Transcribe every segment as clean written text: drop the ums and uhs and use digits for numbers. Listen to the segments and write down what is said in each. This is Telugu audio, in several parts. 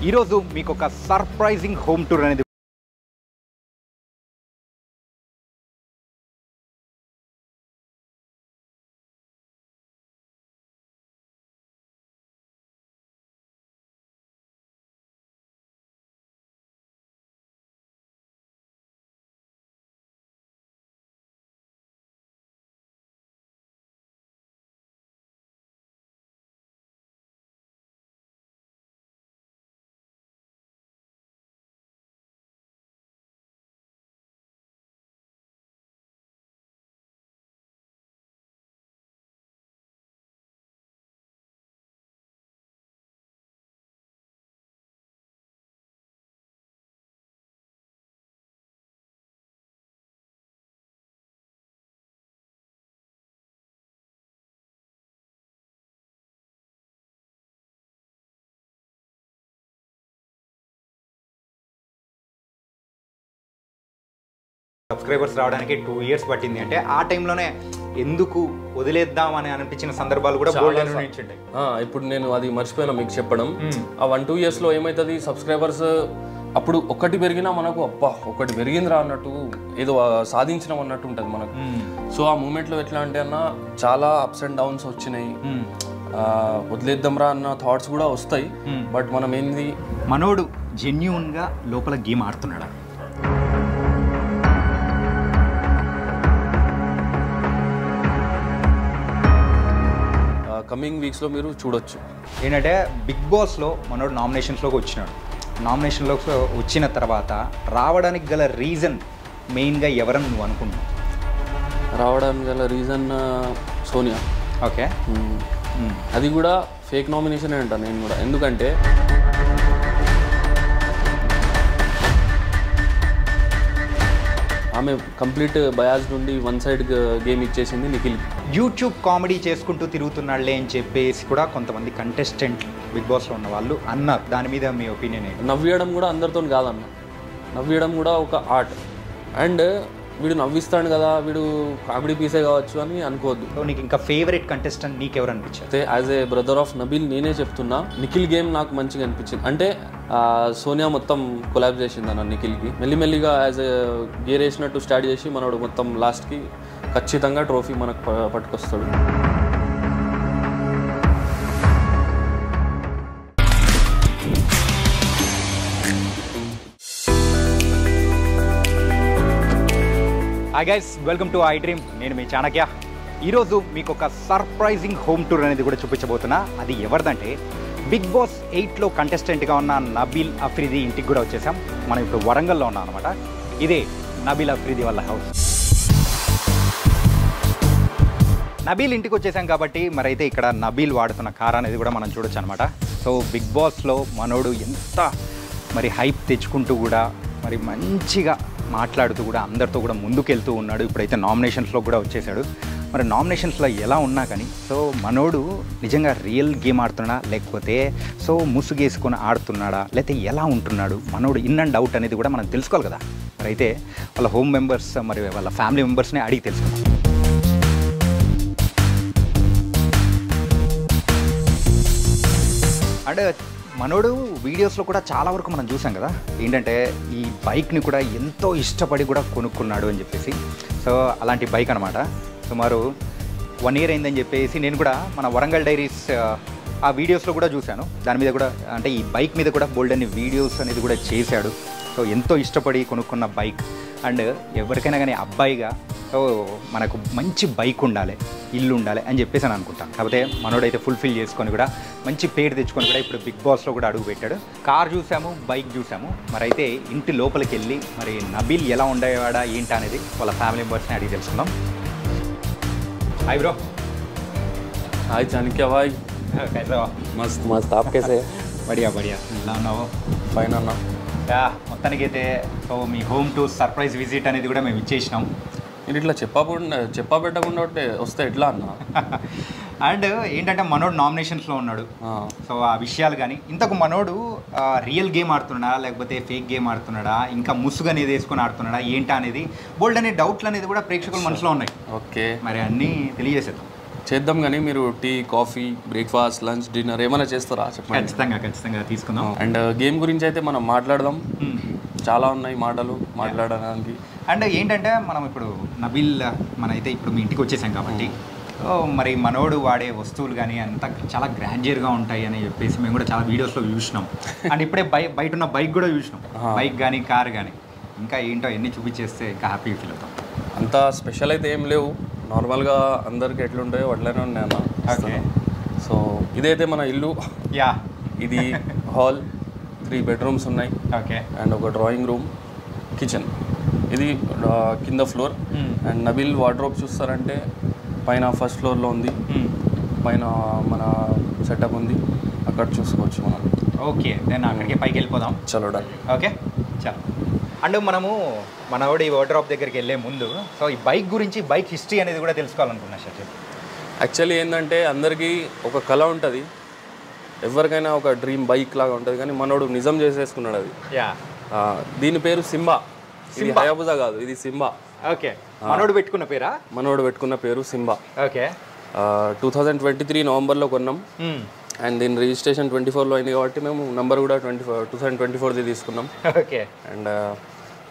ఈరోజు మీకు ఒక సర్ప్రైజింగ్ హోమ్ టూర్ అనేది సబ్స్క్రైబర్స్ రావడానికి 2 years పట్టింది. అంటే ఆ టైంలోనే ఎందుకు వదిలేద్దాం అని అనిపించిన సందర్భాలు కూడా ఇప్పుడు నేను అది మర్చిపోయినా మీకు చెప్పడం. ఆ 1-2 yearsలో ఏమవుతుంది, సబ్స్క్రైబర్స్ అప్పుడు ఒక్కటి పెరిగినా మనకు అబ్బా ఒకటి పెరిగిందిరా అన్నట్టు, ఏదో సాధించినాం అన్నట్టు ఉంటుంది మనకు. సో ఆ మూమెంట్లో ఎట్లా అంటే అన్న చాలా అప్స్ అండ్ డౌన్స్ వచ్చినాయి. వదిలేద్దాంరా అన్న థాట్స్ కూడా వస్తాయి. బట్ మనం ఏంది, మనోడు జెన్యూన్గా లోపల గేమ్ ఆడుతున్నాడా? కమింగ్ వీక్స్లో మీరు చూడొచ్చు. ఏంటంటే బిగ్ బాస్లో మనోడు నామినేషన్స్లోకి వచ్చినాడు. నామినేషన్లోకి వచ్చిన తర్వాత రావడానికి గల రీజన్ మెయిన్గా ఎవరని నువ్వు అనుకుంటున్నావు? రావడానికి గల రీజన్ సోనియా. ఓకే, అది కూడా ఫేక్ నామినేషన్ అంటాను నేను కూడా. ఎందుకంటే ఆమె కంప్లీట్ బయాస్ నుండి వన్ సైడ్ గేమ్ ఇచ్చేసింది నిఖిల్. యూట్యూబ్ కామెడీ చేసుకుంటూ తిరుగుతున్నాడులే అని చెప్పేసి కూడా కొంతమంది కంటెస్టెంట్ బిగ్ బాస్లో ఉన్న వాళ్ళు అన్నారు. దాని మీద మీ ఒపీనియన్ ఏంటి? నవ్వేయడం కూడా అందరితో కాదన్న, నవ్వేయడం కూడా ఒక ఆర్ట్. అండ్ వీడు నవ్విస్తాడు కదా, వీడు కామెడీ పీసే కావచ్చు అని అనుకోవద్దు. సో నీకు ఇంకా ఫేవరెట్ కంటెస్టెంట్ నీకెవరు అనిపించారు? As a brother of Nabeel నేనే చెప్తున్నా, నిఖిల్ గేమ్ నాకు మంచిగా అనిపించింది. అంటే సోనియా మొత్తం కొలాబ్ చేసింది అన్న నిఖిల్కి. మెల్లిమెల్లిగా యాజ్ ఏ గేర్ వేసినట్టు స్టార్ట్ చేసి మనోడు మొత్తం లాస్ట్కి ఖచ్చితంగా ట్రోఫీ మనకు పట్టుకొస్తాడు. Hi guys, welcome to iDream. నేను మీ చాణక్య. ఈరోజు మీకు ఒక సర్ప్రైజింగ్ హోమ్ టూర్ అనేది కూడా చూపించబోతున్నా. అది ఎవరిదంటే బిగ్ బాస్ 8లో కంటెస్టెంట్గా ఉన్న నబీల్ అఫ్రీది ఇంటికి కూడా వచ్చేసాం. మనం ఇప్పుడు వరంగల్లో ఉన్నాం అనమాట. ఇదే నబీల్ అఫ్రీది వాళ్ళ హౌస్. నబీల్ ఇంటికి వచ్చేసాం కాబట్టి మరైతే ఇక్కడ నబీల్ వాడుతున్న కార్ అనేది కూడా మనం చూడొచ్చు అనమాట. సో బిగ్ బాస్లో మనోడు ఎంత మరి హైప్ తెచ్చుకుంటూ కూడా మరి మంచిగా మాట్లాడుతూ కూడా అందరితో కూడా ముందుకెళ్తూ ఉన్నాడు. ఇప్పుడైతే నామినేషన్స్లో కూడా వచ్చేసాడు. మరి నామినేషన్స్లో ఎలా ఉన్నా కానీ సో మనోడు నిజంగా రియల్ గేమ్ ఆడుతున్నాడా, లేకపోతే సో ముసుగేసుకొని ఆడుతున్నాడా, లేకపోతే ఎలా ఉంటున్నాడు మనోడు, ఇన్ అండ్ అవుట్ అనేది కూడా మనం తెలుసుకోవాలి కదా. మరి అయితే వాళ్ళ హోమ్ మెంబర్స్ మరి వాళ్ళ ఫ్యామిలీ మెంబర్స్ని అడిగి తెలుసుకుందాం. అంటే మనోడు వీడియోస్లో కూడా చాలా వరకు మనం చూసాం కదా, ఏంటంటే ఈ బైక్ని కూడా ఎంతో ఇష్టపడి కూడా కొనుక్కున్నాడు అని చెప్పేసి. సో అలాంటి బైక్ అనమాట. సుమారు 1 year అయిందని చెప్పేసి నేను కూడా మన వరంగల్ డైరీస్ ఆ వీడియోస్లో కూడా చూశాను. దాని మీద కూడా అంటే ఈ బైక్ మీద కూడా బోల్డ్ అన్ని వీడియోస్ అనేది కూడా చేశాడు. సో ఎంతో ఇష్టపడి కొనుక్కున్న బైక్. అండ్ ఎవరికైనా కానీ అబ్బాయిగా సో మనకు మంచి బైక్ ఉండాలి, ఇల్లు ఉండాలి అని చెప్పేసి అని అనుకుంటాను. కాకపోతే మనోడైతే ఫుల్ఫిల్ చేసుకొని కూడా మంచి పేరు తెచ్చుకొని కూడా ఇప్పుడు బిగ్ బాస్లో కూడా అడుగు పెట్టాడు. కార్ చూసాము, బైక్ చూసాము. మరి అయితే ఇంటి లోపలికి వెళ్ళి మరి నబీల్ ఎలా ఉండేవాడా ఏంటి అనేది వాళ్ళ ఫ్యామిలీ మెంబర్స్ని అడిగి తెలుసుకుందాం. Hi bro. హాయ్ చాణక్య భాయ్. మస్త్ మస్త్ ఆప్ కేసే? బడియా బడియా. ఎలా ఉన్నావు? ఫైన్ అన్న. మొత్తానికైతే సో మీ హోమ్ టూర్ సర్ప్రైజ్ విజిట్ అనేది కూడా మేము ఇచ్చేసినాం. మీరు ఇట్లా చెప్పబెట్టకుండా వస్తే ఎట్లా అన్న? అండ్ ఏంటంటే మనోడు నామినేషన్స్లో ఉన్నాడు. సో ఆ విషయాలు కానీ ఇంతకు మనోడు రియల్ గేమ్ ఆడుతున్నాడా, లేకపోతే ఫేక్ గేమ్ ఆడుతున్నాడా, ఇంకా ముసుగు అనేది వేసుకొని ఆడుతున్నాడా ఏంటా అనేది బోల్డ్ అనే డౌట్లు అనేది కూడా ప్రేక్షకుల మనసులో ఉన్నాయి. ఓకే, మరి అన్నీ తెలియజేసేద్దాం. చేద్దాం కానీ మీరు tea coffee breakfast lunch dinner ఏమైనా చేస్తారా చెప్పండి. ఖచ్చితంగా తీసుకుందాం. అండ్ గేమ్ గురించి అయితే మనం మాట్లాడదాం. చాలా ఉన్నాయి మాటలు మాట్లాడడానికి. అండ్ ఏంటంటే మనం ఇప్పుడు నబీల్ మనైతే ఇప్పుడు మీ ఇంటికి వచ్చేసాం కాబట్టి మరి మనోడు వాడే వస్తువులు కానీ అంతా చాలా గ్రాండియర్గా ఉంటాయి అని చెప్పేసి మేము కూడా చాలా వీడియోస్లో చూసినాం. అండ్ ఇప్పుడే బయట ఉన్న బైక్ కూడా చూసినాం. బైక్ కానీ కార్ కానీ ఇంకా ఏంటో ఎన్ని చూపించేస్తే ఇంకా హ్యాపీ ఫీల్ అవుతాం. అంత స్పెషల్ అయితే ఏం లేవు, నార్మల్గా అందరికి ఎట్లుంటాయో అట్లనే ఉన్నాయి అన్న. ఓకే, సో ఇదైతే మన ఇల్లు. యా, ఇది హాల్, 3 బెడ్రూమ్స్ ఉన్నాయి. ఓకే, అండ్ ఒక డ్రాయింగ్ రూమ్, కిచెన్. ఇది కింద ఫ్లోర్. అండ్ నబీల్ వార్డ్రోబ్ చూస్తారంటే పైన ఫస్ట్ ఫ్లోర్లో ఉంది. పైన మన సెటప్ ఉంది, అక్కడ చూసుకోవచ్చు మనం. ఓకే, నేను అక్కడికి పైకి వెళ్ళిపోదాం. చలో డన్. ఓకే చలో. అండ్ మనము మనోడి వార్డ్రోబ్ దగ్గరికి వెళ్ళే ముందు సో ఈ బైక్ గురించి, బైక్ హిస్టరీ అనేది కూడా తెలుసుకోవాలనుకున్నా సార్. యాక్చువల్లీ ఏంటంటే అందరికీ ఒక కళ ఉంటుంది, ఎవరికైనా ఒక డ్రీమ్ బైక్ లాగా ఉంటుంది, కానీ మనోడు నిజం చేసేసుకున్నాడు అది. యా, దీని పేరు సింబా. ఇది హయాబుజా కాదు, ఇది సింబా. ఓకే, మనోడు పెట్టుకున్న పేరా? మనోడు పెట్టుకున్న పేరు సింబా. ఓకే, 2023 నవంబర్లో కొన్నాం. అండ్ దీని రిజిస్ట్రేషన్ 24లో అయింది కాబట్టి మేము నెంబర్ కూడా 2024ది తీసుకున్నాం. ఓకే, అండ్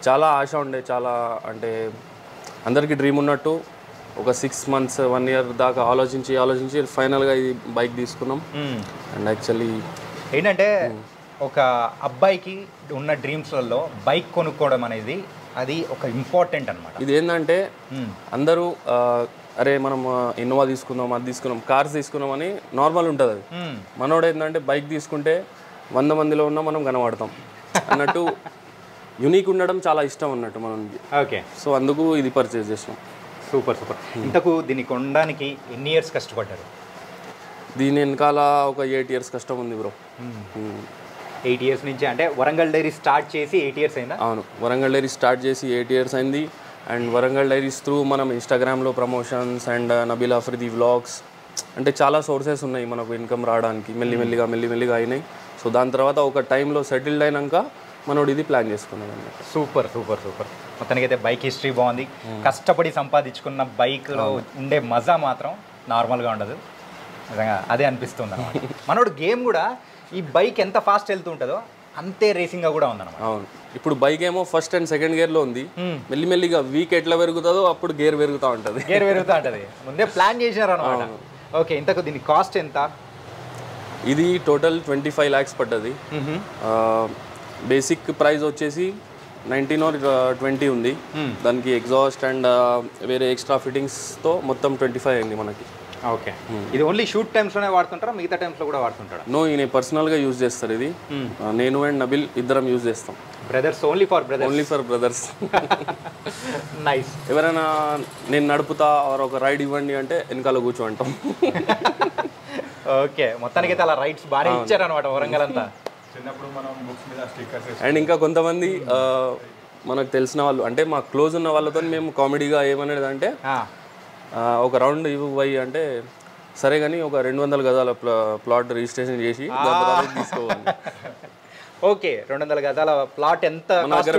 చాలా ఆశ ఉండే, చాలా అంటే అందరికీ డ్రీమ్ ఉన్నట్టు ఒక 6 months 1 year దాకా ఆలోచించి ఫైనల్గా ఇది బైక్ తీసుకున్నాం. అండ్ యాక్చువల్లీ ఏంటంటే ఒక అబ్బాయికి ఉన్న డ్రీమ్స్లలో బైక్ కొనుక్కోవడం అనేది అది ఒక ఇంపార్టెంట్ అనమాట. ఇది ఏంటంటే అందరూ అరే మనం ఇన్నోవా తీసుకుందాం, అది తీసుకున్నాం, కార్స్ తీసుకున్నాం అని నార్మల్ ఉంటుంది అది. మనోడు ఏంటంటే బైక్ తీసుకుంటే 100 మందిలో ఉన్నా మనం కనబడతాం అన్నట్టు, యునీక్ ఉండడం చాలా ఇష్టం అన్నట్టు మనకి. ఓకే, సో అందుకు ఇది పర్చేస్ చేసినాం. సూపర్. ఇంతకు దీన్ని కొనడానికి ఎన్ని ఇయర్స్ కష్టపడ్డారు? దీని వెనకాల ఒక 8 years కష్టం ఉంది బ్రో. 8 years నుంచి, అంటే వరంగల్ డైరీ స్టార్ట్ చేసి 8 years అయిందా? అవును, వరంగల్ డైరీ స్టార్ట్ చేసి 8 years అయింది. అండ్ వరంగల్ డైరీస్ త్రూ మనం ఇన్స్టాగ్రామ్లో promotions and Nabeel Afridi vlogs అంటే చాలా సోర్సెస్ ఉన్నాయి మనకు ఇన్కమ్ రావడానికి. మెల్లిమెల్లిగా అయినాయి. సో దాని తర్వాత ఒక టైంలో సెటిల్డ్ అయినాక మనోడు ఇది ప్లాన్ చేసుకున్నాం అన్నమాట. సూపర్. మొత్తానికైతే బైక్ హిస్టరీ బాగుంది. కష్టపడి సంపాదించుకున్న బైక్లో ఉండే మజా మాత్రం నార్మల్గా ఉండదు, నిజంగా అదే అనిపిస్తుంది అన్నమాట. మనోడు గేమ్ కూడా ఈ బైక్ ఎంత ఫాస్ట్ వెళ్తూ ఉంటుందో అంతే రేసింగ్గా కూడా ఉందన్నమాట. అవును, ఇప్పుడు బైక్ ఏమో ఫస్ట్ అండ్ సెకండ్ గేర్లో ఉంది. మెల్లిమెల్లిగా వీక్ ఎట్లా పెరుగుతుందో అప్పుడు గేర్ పెరుగుతూ ఉంటుంది. ముందే ప్లాన్ చేసినారు అనమాట. ఓకే, ఇంతకు దీని కాస్ట్ ఎంత? ఇది టోటల్ 25 lakhs పడ్డది. బేసిక్ ప్రైస్ వచ్చేసి 19 or 20 ఉంది. దానికి ఎగ్జాస్ట్ అండ్ వేరే ఎక్స్ట్రా ఫిట్టింగ్స్తో మొత్తం 25 అయింది మనకి. ఓకే, ఇది ఓన్లీ షూట్ టైమ్స్లోనే వాడుతుంటారా, మిగతా టైమ్స్లో కూడా వాడుతుంటారా? నో, ఈయన పర్సనల్గా యూజ్ చేస్తారు. ఇది నేను అండ్ నబీల్ ఇద్దరం యూజ్ చేస్తాం. Brothers, only for brothers. Nice. ఎవరైనా నేను నడుపుతా ఒక రైడ్ ఇవ్వండి అంటే వెనకాల కూర్చోంటాం. ఓకే, మొత్తానికైతే అలా రైడ్స్ బాగా ఇచ్చారనమాట వరంగల్ అంతా. చిన్నప్పుడు మనం బుక్స్ మీద స్టిక్కర్స్. అండ్ ఇంకా కొంతమంది మనకు తెలిసిన వాళ్ళు అంటే మా క్లోజ్ ఉన్న వాళ్ళతో మేము కామెడీగా ఏమనేది అంటే ఒక రౌండ్ ఇవ్వయి అంటే సరే కానీ ఒక 200 గజాల ప్లాట్ రిజిస్ట్రేషన్ చేసి తీసుకోవాలి. ఓకే, 200 గజాల ప్లాట్ ఎంత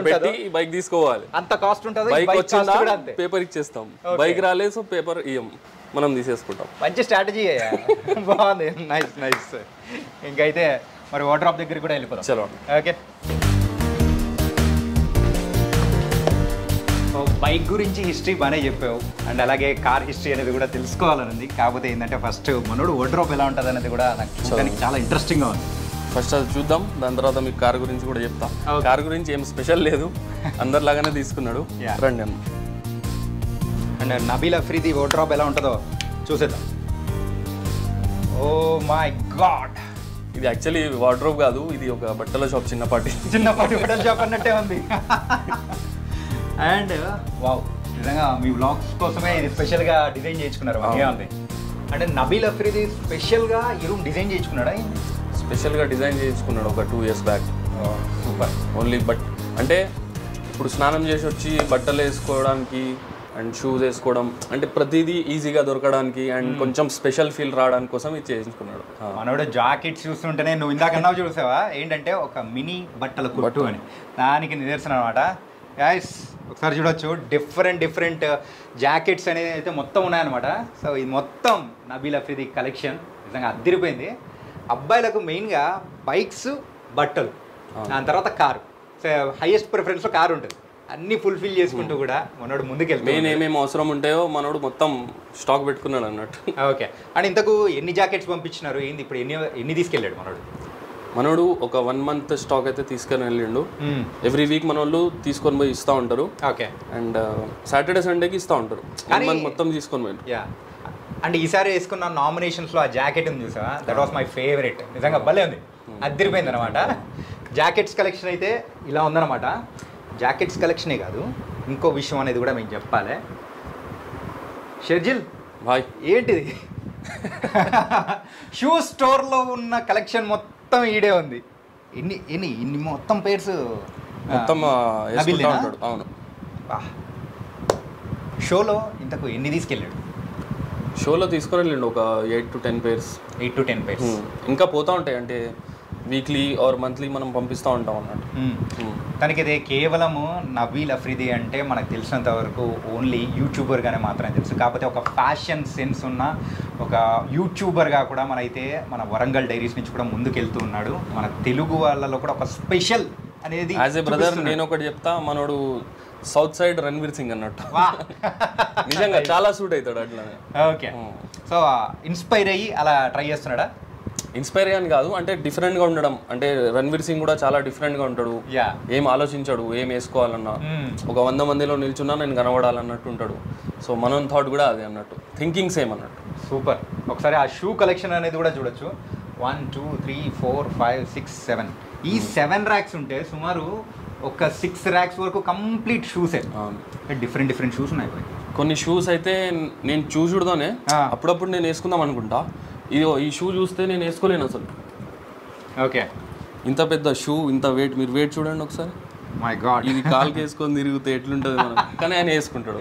పెట్టి బైక్ తీసుకోవాలి, అంత కాస్ట్ ఉంటుంది. బైక్ వచ్చిందా పేపర్ ఇచ్చేస్తాం, బైక్ రాలేదు సో పేపర్ ఇయ్యం, మనం తీసేసుకుంటాం. మంచి స్ట్రాటజీ, బాగుంది. నైస్. ఇంకైతే మరి వార్డ్రోబ్ దగ్గర కూడా వెళ్ళిపోతాం. చలో. ఓకే, బైక్ గురించి హిస్టరీ బాగానే చెప్పావు, అండ్ అలాగే కార్ హిస్టరీ అనేది కూడా తెలుసుకోవాలని ఉంది. కాకపోతే ఏంటంటే ఫస్ట్ మనోడు వార్డ్రోబ్ ఎలా ఉంటుంది అనేది కూడా నాకు చూడడానికి చాలా ఇంట్రెస్టింగ్గా ఉంది. ఫస్ట్ అది చూద్దాం, దాని తర్వాత మీకు కార్ గురించి కూడా చెప్తా. కార్ గురించి ఏం స్పెషల్ లేదు, అందరిలాగానే తీసుకున్నాడు. రండి అన్న. అండ్ నబీల్ అఫ్రిది వార్డ్రోబ్ ఎలా ఉంటుందో చూసేద్దాం. ఓ మై గాడ్, ఇది యాక్చువల్లీ వార్డ్రోబ్ కాదు, ఇది ఒక బట్టల షాప్, చిన్నపాటి బట్టల షాప్ అన్నట్టే ఉంది. అండ్ వావ్, నిజంగా మీ వ్లాగ్స్ కోసమే ఇది స్పెషల్గా డిజైన్ చేయించుకున్నారు. మంచిగా ఉంది. అంటే నబీల్ అఫ్రిది స్పెషల్గా ఈ రూమ్ డిజైన్ చేయించుకున్నాడా? స్పెషల్గా డిజైన్ చేయించుకున్నాడు ఒక 2 years back. Super. Only but అంటే ఇప్పుడు స్నానం చేసి వచ్చి బట్టలు వేసుకోవడానికి అండ్ షూస్ వేసుకోవడం అంటే ప్రతిదీ ఈజీగా దొరకడానికి అండ్ కొంచెం స్పెషల్ ఫీల్ రావడానికి కోసం ఇది చేయించుకున్నాడు. మనోడు జాకెట్స్ చూస్తుంటేనే నువ్వు ఇందాక అన్నావు చూసావా, ఏంటంటే ఒక మినీ బట్టల కొట్టు అని, దానికి నిదర్శనం అనమాట. గాయస్ ఒకసారి చూడొచ్చు డిఫరెంట్ జాకెట్స్ అనేది అయితే మొత్తం ఉన్నాయన్నమాట. సో ఇది మొత్తం నబీల్ అఫ్రీది కలెక్షన్ నిజంగా అద్దరిపోయింది. అబ్బాయిలకు మెయిన్గా బైక్స్, బట్టలు, దాని తర్వాత కారు. సో హైయెస్ట్ ప్రిఫరెన్స్లో కారు ఉంటుంది. అన్నీ ఫుల్ఫిల్ చేసుకుంటూ కూడా మనోడు ముందుకెళ్తాడు. మెయిన్ ఏమేమి అవసరం ఉంటాయో మనోడు మొత్తం స్టాక్ పెట్టుకున్నాడు అన్నట్టు. ఓకే. అండ్ ఇంతకు ఎన్ని జాకెట్స్ పంపించినారు, ఏంది ఇప్పుడు ఎన్ని తీసుకెళ్ళాడు మనోడు ఒక 1 month స్టాక్ అయితే తీసుకొని వెళ్ళిండు. ఎవ్రీ వీక్ మన వాళ్ళు తీసుకొని పోయి ఇస్తూ ఉంటారు. ఓకే. అండ్ సాటర్డే సండేకి ఇస్తూ ఉంటారు. 1 month మొత్తం తీసుకొని పోయి. యా. అండ్ ఈసారి వేసుకున్న నామినేషన్స్లో ఆ జాకెట్ ఉంది చూసా, దట్ వాస్ మై ఫేవరెట్. నిజంగా భలే ఉంది, అద్దరిపోయింది అనమాట. జాకెట్స్ కలెక్షన్ అయితే ఇలా ఉందన్నమాట. జాకెట్స్ కలెక్షనే కాదు, ఇంకో విషయం అనేది కూడా మీకు చెప్పాలి. షర్జిల్ బాయ్, ఏంటిది? షూ స్టోర్లో ఉన్న కలెక్షన్ మొత్తం ఈడే ఉంది. ఇన్ని మొత్తం పేర్స్ మొత్తం వేసుకుంటా ఉంటాడు. అవును. షోలో ఇంతకు ఎన్ని తీసుకెళ్ళాడు? షోలో తీసుకొని వెళ్ళిండు ఒక 8 to 10 pairs. 8 to 10 pairs. ఇంకా పోతా ఉంటాయి, అంటే వీక్లీ ఆర్ మంత్లీ మనం పంపిస్తూ ఉంటాం అన్నట్టు. తనకి ఇది కేవలము నబీల్ అఫ్రీది అంటే మనకు తెలిసినంత వరకు ఓన్లీ యూట్యూబర్గానే మాత్రమే తెలుసు. కాకపోతే ఒక ఫ్యాషన్ సెన్స్ ఉన్న ఒక యూట్యూబర్గా కూడా మన వరంగల్ డైరీస్ నుంచి కూడా ముందుకెళ్తూ ఉన్నాడు. మన తెలుగు వాళ్ళలో కూడా ఒక స్పెషల్ అనేది. యాజ్ ఏ బ్రదర్ నేను ఒకటి చెప్తా, మనోడు సౌత్ సైడ్ రణ్వీర్ సింగ్ అన్నట్టు. నిజంగా చాలా సూట్ అవుతాడు అట్లానే. ఓకే. సో ఇన్స్పైర్ అయ్యి అలా ట్రై చేస్తున్నాడా? ఇన్స్పైర్ అని కాదు, అంటే డిఫరెంట్గా ఉండడం. అంటే రణ్వీర్ సింగ్ కూడా చాలా డిఫరెంట్గా ఉంటాడు. ఏం ఆలోచించాడు, ఏం వేసుకోవాలన్నా ఒక 100 మందిలో నిల్చున్నా నేను కనబడాలన్నట్టు ఉంటాడు. సో మనం థాట్ కూడా అదే అన్నట్టు, థింకింగ్ సేమ్ అన్నట్టు. సూపర్. ఒకసారి ఆ షూ కలెక్షన్ అనేది కూడా చూడొచ్చు. 1 2 3 4 5 6 7 ఈ 7 ర్యాక్స్ ఉంటే సుమారు ఒక 6 ర్యాక్స్ వరకు కంప్లీట్ షూసే. డిఫరెంట్ షూస్ ఉన్నాయి. కొన్ని షూస్ అయితే నేను చూసుడుతోనే అప్పుడప్పుడు నేను వేసుకుందాం అనుకుంటా. ఈ షూ చూస్తే నేను వేసుకోలేను అసలు. ఓకే. ఇంత పెద్ద షూ, ఇంత వెయిట్, మీరు వెయిట్ చూడండి ఒకసారి. మై గాడ్, ఇది కాలుకి వేసుకొని తిరిగితే ఎట్లుంటుంది మనం, కానీ ఆయన వేసుకుంటాడు.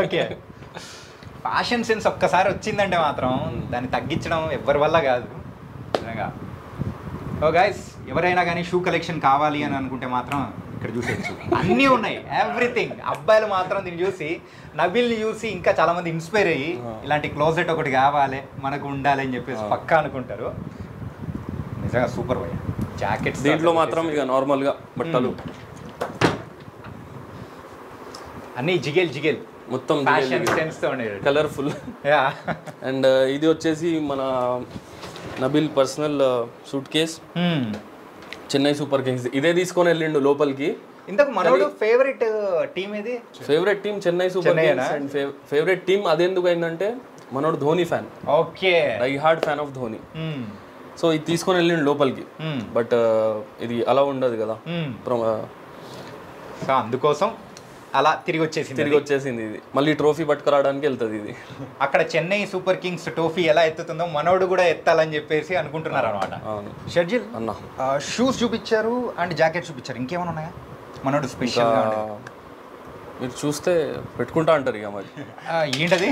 ఓకే. ఫ్యాషన్ సెన్స్ ఒక్కసారి వచ్చిందంటే మాత్రం దాన్ని తగ్గించడం ఎవరి వల్ల కాదు నిజంగా. ఓ గైస్, ఎవరైనా కానీ షూ కలెక్షన్ కావాలి అని అనుకుంటే మాత్రం ఇక్కడ చూసేయచ్చు, అన్నీ ఉన్నాయి, ఎవ్రీథింగ్. అబ్బాయిలు మాత్రం దీన్ని చూసి, నబీల్ని చూసి ఇంకా చాలామంది ఇన్స్పైర్ అయ్యి ఇలాంటి క్లోజెట్ ఒకటి కావాలి మనకు ఉండాలి అని చెప్పేసి పక్కా అనుకుంటారు. నిజంగా సూపర్ భయ్య. జాకెట్స్ దీంట్లో మాత్రం ఇక నార్మల్గా బట్టలు అన్నీ జిగేల్ మొత్తం ఫ్యాషన్ సెన్స్తో ఉండేది, కలర్ఫుల్. అండ్ ఇది వచ్చేసి మన Nabeel personal suit case, Chennai super Kings. ఇదే తీసుకొని వెళ్ళిండు లోపలికి. ఇంతకు మనోడు ఫేవరెట్ టీమ్ ఏది? Favourite team Chennai super Kings. And favourite team అదెందుకు అయిందంటే మనోడు Dhoni fan. Okay. I hard fan of Dhoni. So ఇది తీసుకొని వెళ్ళిండు లోపలికి. బట్ ఇది అలా ఉండదు కదా, సో అందుకోసం అలా తిరిగి వచ్చేసింది. ఇది మళ్ళీ ట్రోఫీ పట్టుకురావడానికి వెళ్తుంది ఇది. అక్కడ చెన్నై సూపర్ కింగ్స్ ట్రోఫీ ఎలా ఎత్తుతుందో మనోడు కూడా ఎత్తాలని చెప్పేసి అనుకుంటున్నారు అనమాట. షర్జిల్ అన్న, షూస్ చూపించారు అండ్ జాకెట్ చూపించారు, ఇంకేమైనా ఉన్నాయా మనోడు స్పెషల్? మీరు చూస్తే పెట్టుకుంటా అంటారు ఇక మరి. ఏంటది?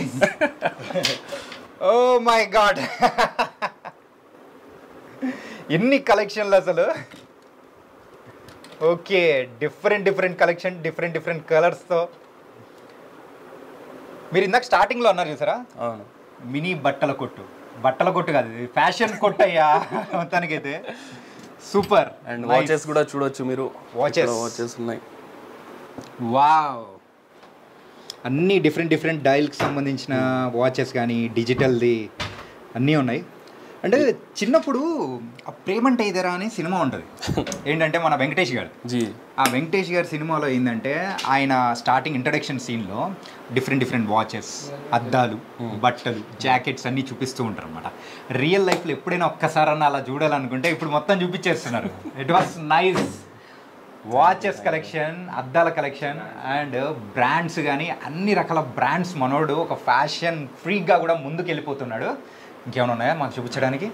ఓ మై గాడ్, ఎన్ని కలెక్షన్లు అసలు. ఓకే, డిఫరెంట్ కలెక్షన్, డిఫరెంట్ కలర్స్తో. మీరు ఇందాక స్టార్టింగ్లో అన్నారు చూసారా, మినీ బట్టల కొట్టు కాదు, ఇది ఫ్యాషన్ కొట్టు అయ్యా మొత్తానికైతే. సూపర్. అండ్ వాచెస్ కూడా చూడొచ్చు మీరు. వాచెస్ ఉన్నాయి. వావ్, అన్నీ డిఫరెంట్ డైల్కి సంబంధించిన వాచెస్ కానీ డిజిటల్ది అన్నీ ఉన్నాయి. అంటే చిన్నప్పుడు ఆ ప్రేమంటే ఇదేరా అనే సినిమా ఉంటుంది, ఏంటంటే మన వెంకటేష్ గారు. ఆ వెంకటేష్ గారి సినిమాలో ఏంటంటే ఆయన స్టార్టింగ్ ఇంట్రడక్షన్ సీన్లో డిఫరెంట్ వాచెస్, అద్దాలు, బట్టలు, జాకెట్స్ అన్నీ చూపిస్తూ ఉంటారు అనమాట. రియల్ లైఫ్లో ఎప్పుడైనా ఒక్కసారన్నా అలా చూడాలనుకుంటే ఇప్పుడు మొత్తం చూపించేస్తున్నారు. It was nice. Watches collection, అద్దాల కలెక్షన్ అండ్ బ్రాండ్స్ కానీ అన్ని రకాల బ్రాండ్స్. మనోడు ఒక ఫ్యాషన్ ఫ్రీక్గా కూడా ముందుకు వెళ్ళిపోతున్నాడు. ఇంకేమైనా ఉన్నాయా మాకు చూపించడానికి,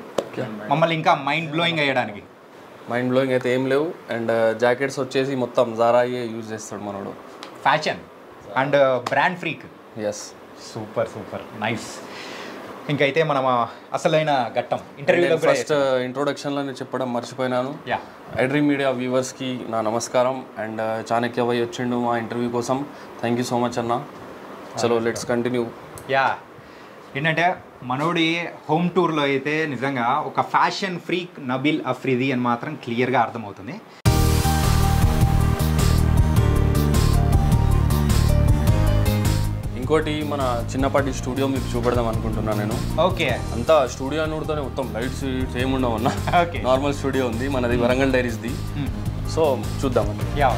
మమ్మల్ని ఇంకా మైండ్ బ్లోయింగ్ అయ్యడానికి? మైండ్ బ్లోయింగ్ అయితే ఏం లేవు. అండ్ జాకెట్స్ వచ్చేసి మొత్తం జారాయే యూజ్ చేస్తాడు మనోడు. Fashion and brand freak. Yes. Super nice. ఇంకైతే మనం అసలైన ఘట్టం ఇంటర్వ్యూలో ఫస్ట్ ఇంట్రొడక్షన్లోనే చెప్పడం మర్చిపోయినాను. యా ఐడ్రీమ్ మీడియా వ్యూవర్స్కి నా నమస్కారం. అండ్ చాణక్య వై వచ్చిండు మా ఇంటర్వ్యూ కోసం. థ్యాంక్ యూ సో మచ్ అన్న. చలో లెట్స్ కంటిన్యూ. యా ఏంటంటే మనోడి హోమ్ టూర్లో అయితే నిజంగా ఒక ఫ్యాషన్ ఫ్రీక్ నబీల్ అఫ్రీది అని మాత్రం క్లియర్గా అర్థమవుతుంది. ఇంకోటి మన చిన్నపాటి స్టూడియో మీకు చూపెడదాం అనుకుంటున్నాను నేను. ఓకే అంతా స్టూడియో నూడుతోనే మొత్తం లైట్స్ ఏముండవు అన్న. ఓకే నార్మల్ స్టూడియో ఉంది మనది, వరంగల్ డైరీస్ది. సో చూద్దామండి. యా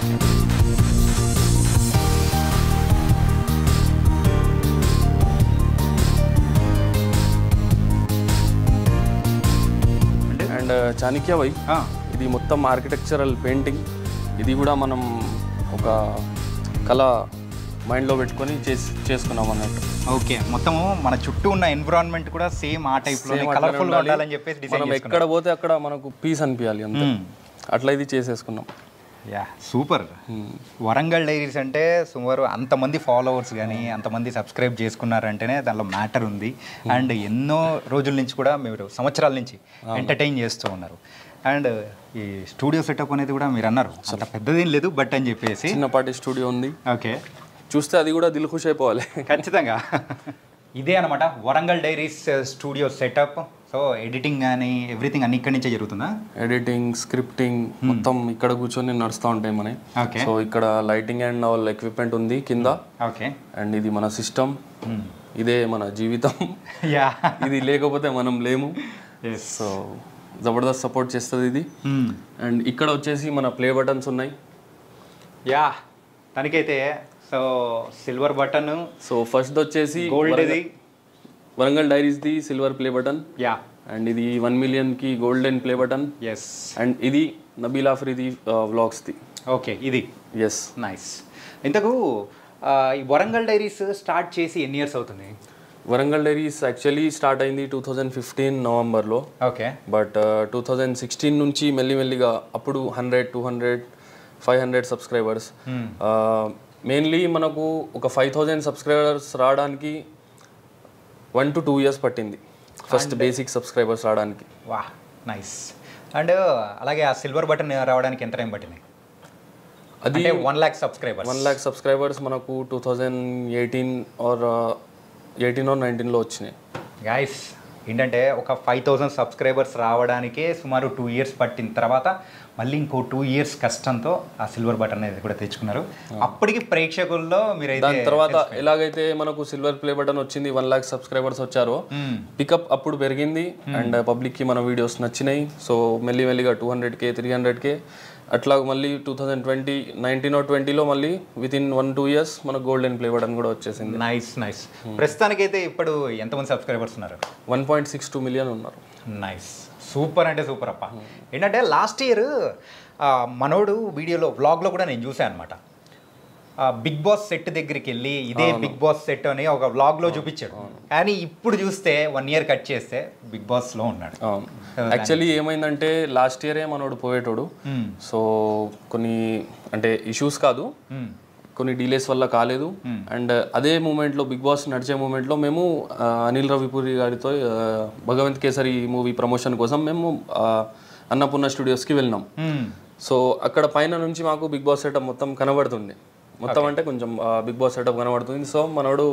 అండ్ చాణక్య వై ఇది మొత్తం ఆర్కిటెక్చరల్ పెయింటింగ్. ఇది కూడా మనం ఒక కళ మైండ్లో పెట్టుకొని చేసుకున్నాం అన్నట్టు. ఓకే మొత్తము మన చుట్టూ ఉన్న ఎన్విరాన్మెంట్ కూడా సేమ్ ఆ టైప్లో కలర్ఫుల్గా ఉండాలని చెప్పేసి డిజైన్ మనం ఎక్కడ పోతే అక్కడ మనకు పీస్ అనిపించాలి అంతే. అట్లా ఇది చేసేసుకున్నాం. Yeah super. వరంగల్ డైరీస్ అంటే సుమారు అంతమంది ఫాలోవర్స్ కానీ అంతమంది సబ్స్క్రైబ్ చేసుకున్నారంటేనే దానిలో మ్యాటర్ ఉంది. అండ్ ఎన్నో రోజుల నుంచి కూడా మీరు సంవత్సరాల నుంచి ఎంటర్టైన్ చేస్తూ ఉన్నారు. అండ్ ఈ స్టూడియో సెటప్ అనేది కూడా మీరు అన్నారు అంత పెద్దదేం లేదు బట్ అని చెప్పేసి చిన్నపాటి స్టూడియో ఉంది. ఓకే చూస్తే అది కూడా దిల్ ఖుష్ అయిపోవాలి. ఖచ్చితంగా ఇదే అనమాట Warangal diaries studio setup. So editing కానీ ఎవ్రీథింగ్ అన్ని ఇక్కడి నుంచే జరుగుతుందా? ఎడిటింగ్, స్క్రిప్టింగ్ మొత్తం ఇక్కడ కూర్చొని నడుస్తూ ఉంటాయి మనకి. ఓకే సో ఇక్కడ లైటింగ్ అండ్ ఆల్ ఎక్విప్మెంట్ ఉంది కింద. ఓకే అండ్ ఇది మన సిస్టమ్, ఇదే మన జీవితం. యా ఇది లేకపోతే మనం లేము. సో జబర్దస్త్ సపోర్ట్ చేస్తుంది ఇది. అండ్ ఇక్కడ వచ్చేసి మన ప్లే బటన్స్ ఉన్నాయి. యా తనకైతే so silver button, so first వచ్చేసి గోల్డ్, వరంగల్ డైరీస్ది silver play button. Yeah and ఇది 1 million-కి golden play button. Yes and ఇది నబీల్ అఫ్రీది వ్లాగ్స్ది. ఓకే ఇది ఎస్ నైస్. ఇంతకు ఈ వరంగల్ డైరీస్ స్టార్ట్ చేసి ఎన్ని ఇయర్స్ అవుతుంది? వరంగల్ డైరీస్ యాక్చువల్లీ స్టార్ట్ అయింది 2015 నవంబర్లో. ఓకే బట్ 2016 నుంచి మెల్లిమెల్లిగా అప్పుడు 100, 200, 500 సబ్స్క్రైబర్స్. మెయిన్లీ మనకు ఒక 5,000 సబ్స్క్రైబర్స్ రావడానికి 1 to 2 years పట్టింది ఫస్ట్ బేసిక్ సబ్స్క్రైబర్స్ రావడానికి. వా నైస్. అండ్ అలాగే ఆ సిల్వర్ బటన్ రావడానికి ఎంత టైం పట్టింది? అది 1 lakh సబ్స్క్రైబర్స్. 1 lakh సబ్స్క్రైబర్స్ మనకు 2018 or 19లో వచ్చినాయి. గైస్ ఏంటంటే ఒక 5,000 సబ్స్క్రైబర్స్ రావడానికే సుమారు 2 years పట్టిన తర్వాత మళ్ళీ ఇంకో 2 years కష్టంతో ఆ సిల్వర్ బటన్ అనేది కూడా తెచ్చుకున్నారు. అప్పటికి ప్రేక్షకుల్లో మీరైతే దాని తర్వాత ఎలాగైతే మనకు సిల్వర్ ప్లే బటన్ వచ్చింది, 1 lakh సబ్స్క్రైబర్స్ వచ్చారో పికప్ అప్పుడు పెరిగింది. అండ్ పబ్లిక్కి మన వీడియోస్ నచ్చినాయి. సో మెల్లిమెల్లిగా 200K, 300K అట్లా మళ్ళీ 2019 or 20లో మళ్ళీ వితిన్ 1-2 years మనకు గోల్డెన్ ప్లే బటన్ కూడా వచ్చేసింది. Nice nice. ప్రస్తుతానికైతే ఇప్పుడు ఎంతమంది సబ్స్క్రైబర్స్ ఉన్నారు? 1.62 million ఉన్నారు. నైస్ సూపర్ అంటే సూపర్ అప్ప. ఏంటంటే లాస్ట్ ఇయర్ మనోడు వీడియోలో వ్లాగ్లో కూడా నేను చూసాను అనమాట. బిగ్ బాస్ సెట్ దగ్గరికి వెళ్ళి ఇదే బిగ్ బాస్ సెట్ అని ఒక వ్లాగ్లో చూపించాడు. కానీ ఇప్పుడు చూస్తే 1 year కట్ చేస్తే బిగ్ బాస్లో ఉన్నాడు. యాక్చువల్లీ ఏమైందంటే లాస్ట్ ఇయరే మనోడు పోయేటోడు. సో కొన్ని అంటే ఇష్యూస్ కాదు, కొన్ని డీలేస్ వల్ల కాలేదు. అండ్ అదే మూమెంట్లో బిగ్ బాస్ నడిచే మూమెంట్లో మేము అనిల్ రవిపూరి గారితో భగవంత్ కేసరి మూవీ ప్రమోషన్ కోసం మేము అన్నపూర్ణ స్టూడియోస్కి వెళ్ళినాం. సో అక్కడ పైన నుంచి మాకు బిగ్ బాస్ సెటప్ మొత్తం కనబడుతుంది. మొత్తం అంటే కొంచెం బిగ్ బాస్ సెటప్ కనబడుతుంది. సో మనోడు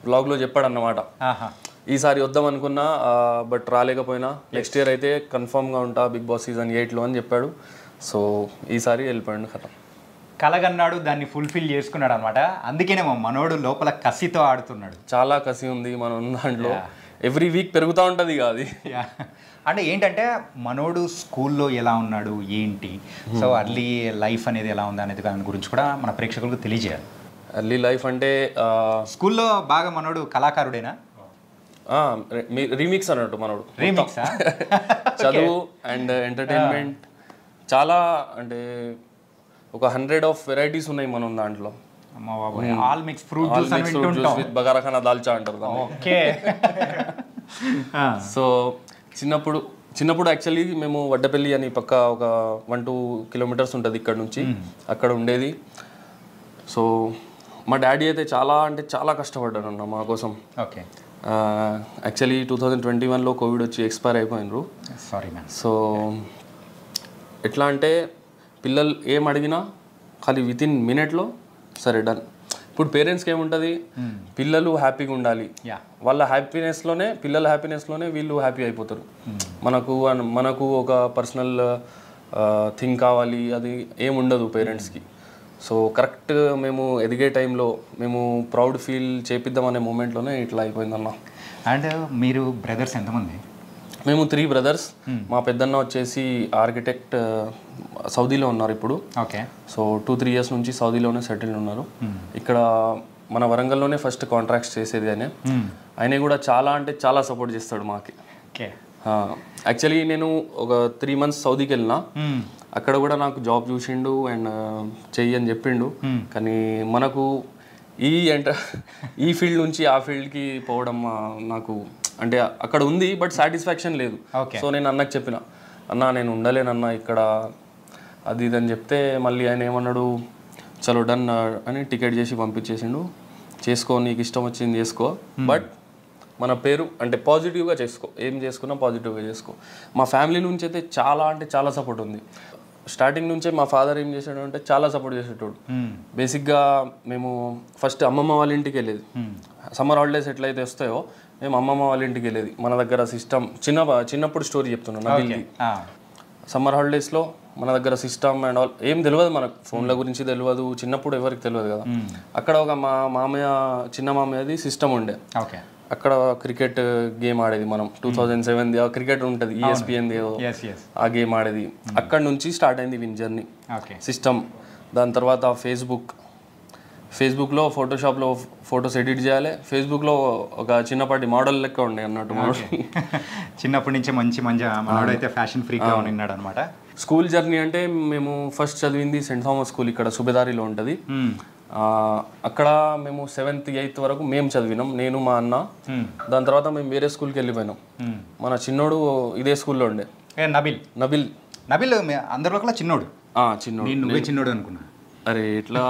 బ్లాగ్లో చెప్పాడు అన్నమాట, ఈసారి వద్దాం అనుకున్నా బట్ రాలేకపోయినా నెక్స్ట్ ఇయర్ అయితే కన్ఫామ్గా ఉంటా బిగ్ బాస్ సీజన్ 8లో అని చెప్పాడు. సో ఈసారి వెళ్ళిపోయాడు. కథ కలగన్నాడు, దాన్ని ఫుల్ఫిల్ చేసుకున్నాడు అనమాట. అందుకనే మా మనోడు లోపల కసితో ఆడుతున్నాడు. చాలా కసి ఉంది మన దాంట్లో. ఎవ్రీ వీక్ పెరుగుతూ ఉంటుంది ఇక అది. అంటే ఏంటంటే మనోడు స్కూల్లో ఎలా ఉన్నాడు ఏంటి, సో అర్లీ లైఫ్ అనేది ఎలా ఉంది అనేది దాని గురించి కూడా మన ప్రేక్షకులకు తెలియజేయాలి. ఎర్లీ లైఫ్ అంటే స్కూల్లో బాగా మనోడు కళాకారుడేనా? రీమిక్స్ అన్నట్టు మనోడు. రీమిక్స్ చదువు అండ్ ఎంటర్టైన్మెంట్ చాలా అంటే ఒక 100 వెరైటీస్ ఉన్నాయి మనం దాంట్లో. All mix fruit juice with bagara khana dalcha అంటారు. ఓకే. సో చిన్నప్పుడు యాక్చువల్లీ మేము వడ్డపల్లి అని పక్క ఒక 1-2 kilometers ఉంటుంది ఇక్కడ నుంచి, అక్కడ ఉండేది. సో మా డాడీ అయితే చాలా అంటే చాలా కష్టపడ్డారు అన్న మా కోసం. ఓకే. యాక్చువల్లీ 2021లో కోవిడ్ వచ్చి ఎక్స్పైర్ అయిపోయినారు. Sorry ma'am. సో ఎట్లా అంటే పిల్లలు ఏం అడిగినా ఖాళీ వితిన్ మినిట్లో సరే డన్. ఇప్పుడు పేరెంట్స్కి ఏముంటుంది, పిల్లలు హ్యాపీగా ఉండాలి, వాళ్ళ హ్యాపీనెస్లోనే పిల్లల హ్యాపీనెస్లోనే వీళ్ళు హ్యాపీ అయిపోతారు. మనకు ఒక పర్సనల్ థింగ్ కావాలి అది ఏముండదు పేరెంట్స్కి. సో కరెక్ట్ మేము ఎదిగే టైంలో మేము ప్రౌడ్ ఫీల్ చేపిద్దాం అనే మూమెంట్లోనే ఇట్లా అయిపోయిందన్న. అండ్ మీరు బ్రదర్స్ ఎంతమంది? మేము 3 బ్రదర్స్. మా పెద్దన్న వచ్చేసి ఆర్కిటెక్ట్, సౌదీలో ఉన్నారు ఇప్పుడు. ఓకే. సో 2-3 ఇయర్స్ నుంచి సౌదీలోనే సెటిల్ ఉన్నారు. ఇక్కడ మన వరంగల్లోనే ఫస్ట్ కాంట్రాక్ట్స్ చేసేది ఆయన కూడా చాలా అంటే చాలా సపోర్ట్ చేస్తాడు మాకి. ఓకే. యాక్చువల్లీ నేను ఒక 3 months సౌదీకి వెళ్ళినా, అక్కడ కూడా నాకు జాబ్ చూసిండు అండ్ చెయ్యి అని చెప్పిండు. కానీ మనకు ఈ ఫీల్డ్ నుంచి ఆ ఫీల్డ్కి పోవడం నాకు అంటే అక్కడ ఉంది బట్ సాటిస్ఫాక్షన్ లేదు. సో నేను అన్నకు చెప్పిన, అన్న నేను ఉండలేనన్నా ఇక్కడ అది ఇది అని చెప్తే మళ్ళీ ఆయన ఏమన్నాడు, చలో డన్ అని టికెట్ చేసి పంపించేసిండు. చేసుకో, నీకు ఇష్టం వచ్చింది చేసుకో, బట్ మన పేరు అంటే పాజిటివ్గా చేసుకో, ఏం చేసుకున్నా పాజిటివ్గా చేసుకో. మా ఫ్యామిలీ నుంచి అయితే చాలా అంటే చాలా సపోర్ట్ ఉంది. స్టార్టింగ్ నుంచే మా ఫాదర్ ఏం చేసాడు అంటే చాలా సపోర్ట్ చేసేటోడు. బేసిక్గా మేము ఫస్ట్ అమ్మమ్మ వాళ్ళ ఇంటికి వెళ్ళేది. సమ్మర్ హాలిడేస్ ఎట్లయితే వస్తాయో మేము అమ్మమ్మ వాళ్ళ ఇంటికి వెళ్ళేది. మన దగ్గర సిస్టమ్ చిన్నప్పుడు స్టోరీ చెప్తున్నాను నబిల్ది. సమ్మర్ హాలిడేస్లో మన దగ్గర సిస్టమ్ అండ్ ఆల్ ఏం తెలియదు మనకు, ఫోన్ల గురించి తెలియదు, చిన్నప్పుడు ఎవరికి తెలియదు కదా. అక్కడ ఒక చిన్న మామయ్యది సిస్టమ్ ఉండే. ఓకే. అక్కడ క్రికెట్ గేమ్ ఆడేది మనం. 2007 క్రికెట్ ఉంటుంది ESPN ఆ గేమ్ ఆడేది. అక్కడ నుంచి స్టార్ట్ అయింది విన్ జర్నీ సిస్టమ్. దాని తర్వాత ఫేస్బుక్లో ఫోటోషాప్లో ఫొటోస్ ఎడిట్ చేయాలి. ఫేస్బుక్లో ఒక చిన్నపాటి మోడల్ లెక్క ఉండే అన్నట్టు. చిన్నప్పటి నుంచే మనోడైతే ఫ్యాషన్ ఫ్రీక్గా ఉన్నాడు అనమాట. స్కూల్ జర్నీ అంటే మేము ఫస్ట్ చదివింది సెయింట్ థామస్ స్కూల్, ఇక్కడ సుబేదారిలో ఉంటుంది. అక్కడ మేము 7th 8th వరకు మేము చదివినాం, నేను మా అన్న. దాని తర్వాత మేము వేరే స్కూల్కి వెళ్ళిపోయినాం. మన చిన్నోడు ఇదే స్కూల్లో ఉండే, నబిల్ అందరిలో చిన్నోడు. నువ్వే చిన్నోడు అనుకున్నా. అరే ఎట్లా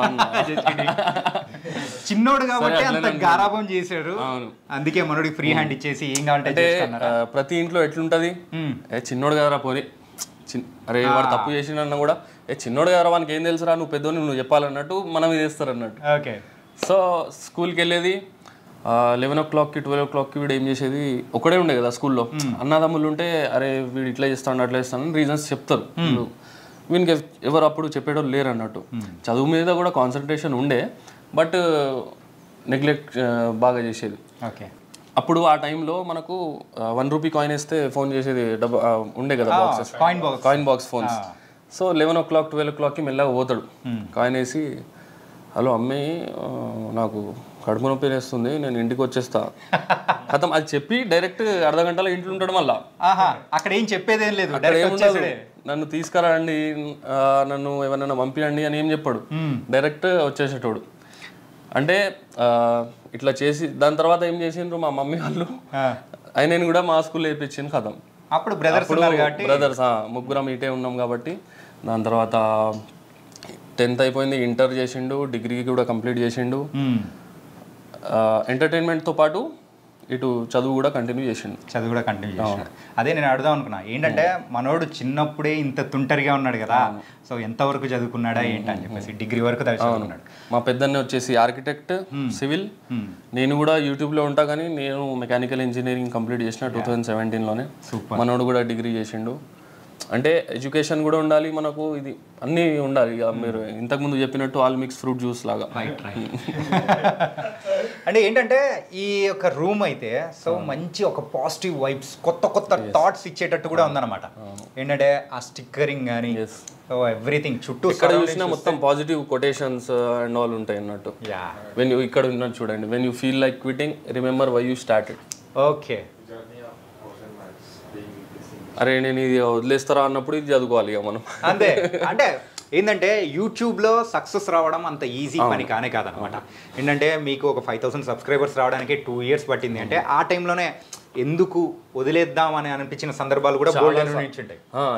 చిన్నోడు కాబట్టి అంత గారాబం చేశాడు. అందుకే మనోడికి ఫ్రీ హ్యాండ్ ఇచ్చేసి ఏం కావాలంటే ప్రతి ఇంట్లో ఎట్లుంటది, చిన్నోడు కదరా పోనీ, అరే వాడు తప్పు చేసినన్నా కూడా చిన్నోడు కదరా వానికి ఏం తెలుసురా, నువ్వు పెద్దోని నువ్వు చెప్పాలన్నట్టు మనం ఇది చేస్తారు అన్నట్టు. ఓకే. సో స్కూల్కి వెళ్ళేది 11 o'clockకి 12 o'clockకి వీడు ఏం చేసేది, ఒకడే ఉండే కదా స్కూల్లో. అన్నదమ్ములు ఉంటే అరే వీడు ఇట్లా చేస్తాను అట్లా చేస్తాను రీజన్స్ చెప్తారు. వీనికి ఎవరు అప్పుడు చెప్పేటోళ్ళు లేరు అన్నట్టు. చదువు మీద కూడా కాన్సన్ట్రేషన్ ఉండే బట్ నెగ్లెక్ట్ బాగా చేసేది. ఓకే. అప్పుడు ఆ టైంలో మనకు 1 rupee కాయిన్ వేస్తే ఫోన్ చేసేది ఉండే కదా boxes, coin box phones. So 11 o'clock 12 o'clockకి మెల్లగా పోతాడు, కాయిన్ వేసి హలో అమ్మాయి నాకు కడుపు నొప్పి వేస్తుంది నేను ఇంటికి వచ్చేస్తా కథం అది చెప్పి డైరెక్ట్ అర్ధ గంటలో ఇంట్లో ఉంటాడు. మళ్ళీ అక్కడ ఏం చెప్పేదేం లేదు, నన్ను తీసుకురండి నన్ను ఎవరైనా పంపించండి అని ఏం చెప్పాడు, డైరెక్ట్ వచ్చేసేటోడు. అంటే ఇట్లా చేసి దాని తర్వాత ఏం చేసిండ్రు మా మమ్మీ వాళ్ళు, ఆయన కూడా మా స్కూల్లో వేయించింది కథం. అప్పుడు బ్రదర్స్ ముగ్గురం ఇటే ఉన్నాం కాబట్టి. దాని తర్వాత 10th అయిపోయింది, ఇంటర్ చేసిండు, డిగ్రీ కూడా కంప్లీట్ చేసిండు. ఎంటర్టైన్మెంట్తో పాటు ఇటు చదువు కూడా కంటిన్యూ చేసిండు. అదే నేను అడుగుదాం అనుకున్నా, ఏంటంటే మనోడు చిన్నప్పుడే ఇంత తుంటరిగా ఉన్నాడు కదా, సో ఎంతవరకు చదువుకున్నాడా ఏంటి అని చెప్పేసి డిగ్రీ వరకు చదువుకున్నాడు. మా పెద్దన్న వచ్చేసి ఆర్కిటెక్ట్ సివిల్, నేను కూడా యూట్యూబ్లో ఉంటా కానీ నేను మెకానికల్ ఇంజనీరింగ్ కంప్లీట్ చేసిన 2017లోనే. మనోడు కూడా డిగ్రీ చేసిండు. అంటే ఎడ్యుకేషన్ కూడా ఉండాలి మనకు, ఇది అన్నీ ఉండాలి. మీరు ఇంతకుముందు చెప్పినట్టు ఆల్ మిక్స్ ఫ్రూట్ జ్యూస్ లాగా. అంటే ఏంటంటే ఈ యొక్క రూమ్ అయితే సో మంచి ఒక పాజిటివ్ వైబ్స్, కొత్త కొత్త థాట్స్ ఇచ్చేటట్టు కూడా ఉందన్నమాట. ఏంటంటే ఆ స్టిక్కరింగ్ కానీ సో ఎవ్రీథింగ్ చుట్టూ ఇక్కడ చూసినా మొత్తం పాజిటివ్ కొటేషన్స్ అండ్ ఆల్ ఉంటాయి అన్నట్టు. వెన్ యూ ఇక్కడ ఉన్నట్టు చూడండి, when you feel like quitting remember why you started. Okay. అరే నేను ఇది వదిలేస్తారా అన్నప్పుడు ఇది చదువుకోవాలి ఇక మనం. అంతే. అంటే ఏంటంటే యూట్యూబ్లో సక్సెస్ రావడం అంత ఈజీ పని కానే కాదనమాట. ఏంటంటే మీకు ఒక 5,000 సబ్స్క్రైబర్స్ రావడానికి 2 years పట్టింది అంటే ఆ టైంలోనే ఎందుకు వదిలేద్దాం అని అనిపించిన సందర్భాలు కూడా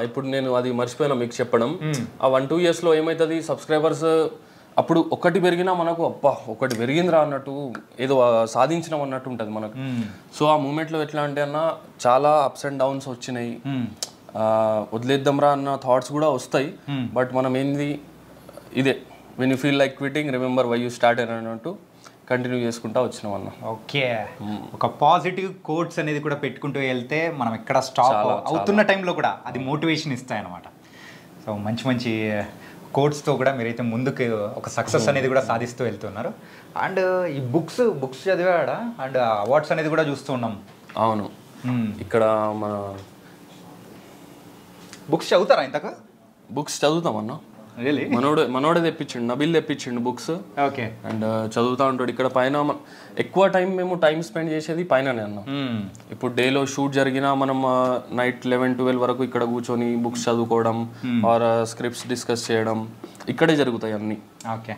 ఇప్పుడు నేను అది మర్చిపోయినా మీకు చెప్పడం. ఆ 1-2 yearsలో ఏమవుతుంది, సబ్స్క్రైబర్స్ అప్పుడు ఒకటి పెరిగినా మనకు అబ్బా ఒకటి పెరిగిందిరా అన్నట్టు ఏదో సాధించినాం అన్నట్టు ఉంటుంది మనకు. సో ఆ మూమెంట్లో ఎట్లా అంటే అన్న చాలా అప్స్ అండ్ డౌన్స్ వచ్చినాయి. వదిలేద్దాంరా అన్న థాట్స్ కూడా వస్తాయి. బట్ మనం ఏంది ఇదే when you feel like quitting remember why you start అని అన్నట్టు కంటిన్యూ చేసుకుంటా వచ్చినాం అన్న. ఓకే, ఒక పాజిటివ్ కోట్స్ అనేది కూడా పెట్టుకుంటూ వెళ్తే మనం ఎక్కడ స్టాప్ అవుతున్న టైంలో కూడా అది మోటివేషన్ ఇస్తాయి అన్నమాట. సో మంచి మంచి కోట్స్తో కూడా మీరైతే ముందుకు ఒక సక్సెస్ అనేది కూడా సాధిస్తూ వెళ్తున్నారు. అండ్ ఈ బుక్స్ చదివాడా అండ్ అవార్డ్స్ అనేది కూడా చూస్తూ ఉన్నాం. అవును, ఇక్కడ మన బుక్స్ చదువుతారా ఇంతకు? బుక్స్ చదువుతాం అన్న. రియల్లీ? మనోడే తెప్పించిండు, నబిల్ తెప్పించిండు బుక్స్. ఓకే. అండ్ చదువుతూ ఉంటాడు. ఇక్కడ పైన ఎక్కువ టైం స్పెండ్ చేసేది పైననే అన్న. ఇప్పుడు డేలో షూట్ జరిగినా మనం నైట్ 11-12 వరకు ఇక్కడ కూర్చొని బుక్స్ చదువుకోవడం ఆర్ స్క్రిప్ట్స్ డిస్కస్ చేయడం ఇక్కడే జరుగుతాయి అన్నీ. ఓకే,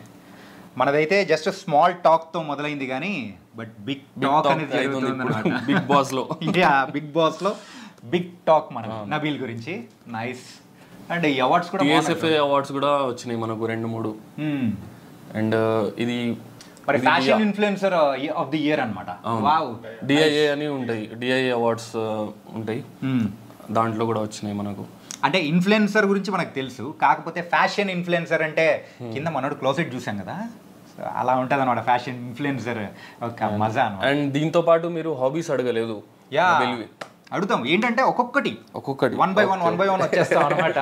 మనదైతే జస్ట్ స్మాల్ టాక్తో మొదలైంది కానీ బట్ బిగ్ టాక్ అనేది జరుగుతుంది అన్నమాట. బిగ్ బాస్లో బిగ్ బాస్లో బిగ్ టాక్ మన నబీల్ గురించి. నైస్. అండ్ ఈ అవార్డ్స్ కూడా TSFA అవార్డ్స్ కూడా వచ్చినాయి మనకు 2-3. అండ్ ఇది మరి fashion influencer of the year అన్నమాట. వావ్. DIA అని ఉంటాయి, DIA అవార్డ్స్ ఉంటాయి, దాంట్లో కూడా వచ్చినాయి మనకు. అంటే ఇన్ఫ్లుయెన్సర్ గురించి మనకు తెలుసు, కాకపోతే ఫ్యాషన్ ఇన్ఫ్లుయెన్సర్ అంటే కింద మనోడు క్లోజెట్ చూసాం కదా, అలా ఉంటుంది అనమాట ఫ్యాషన్ ఇన్ఫ్లుయెన్సర్ ఒక మజా అనమాట. అండ్ దీంతో పాటు మీరు హాబీస్ అడగలేదు. అడుగుతాం, ఏంటంటే ఒక్కొక్కటి 1 by 1 వచ్చేస్తాం అనమాట.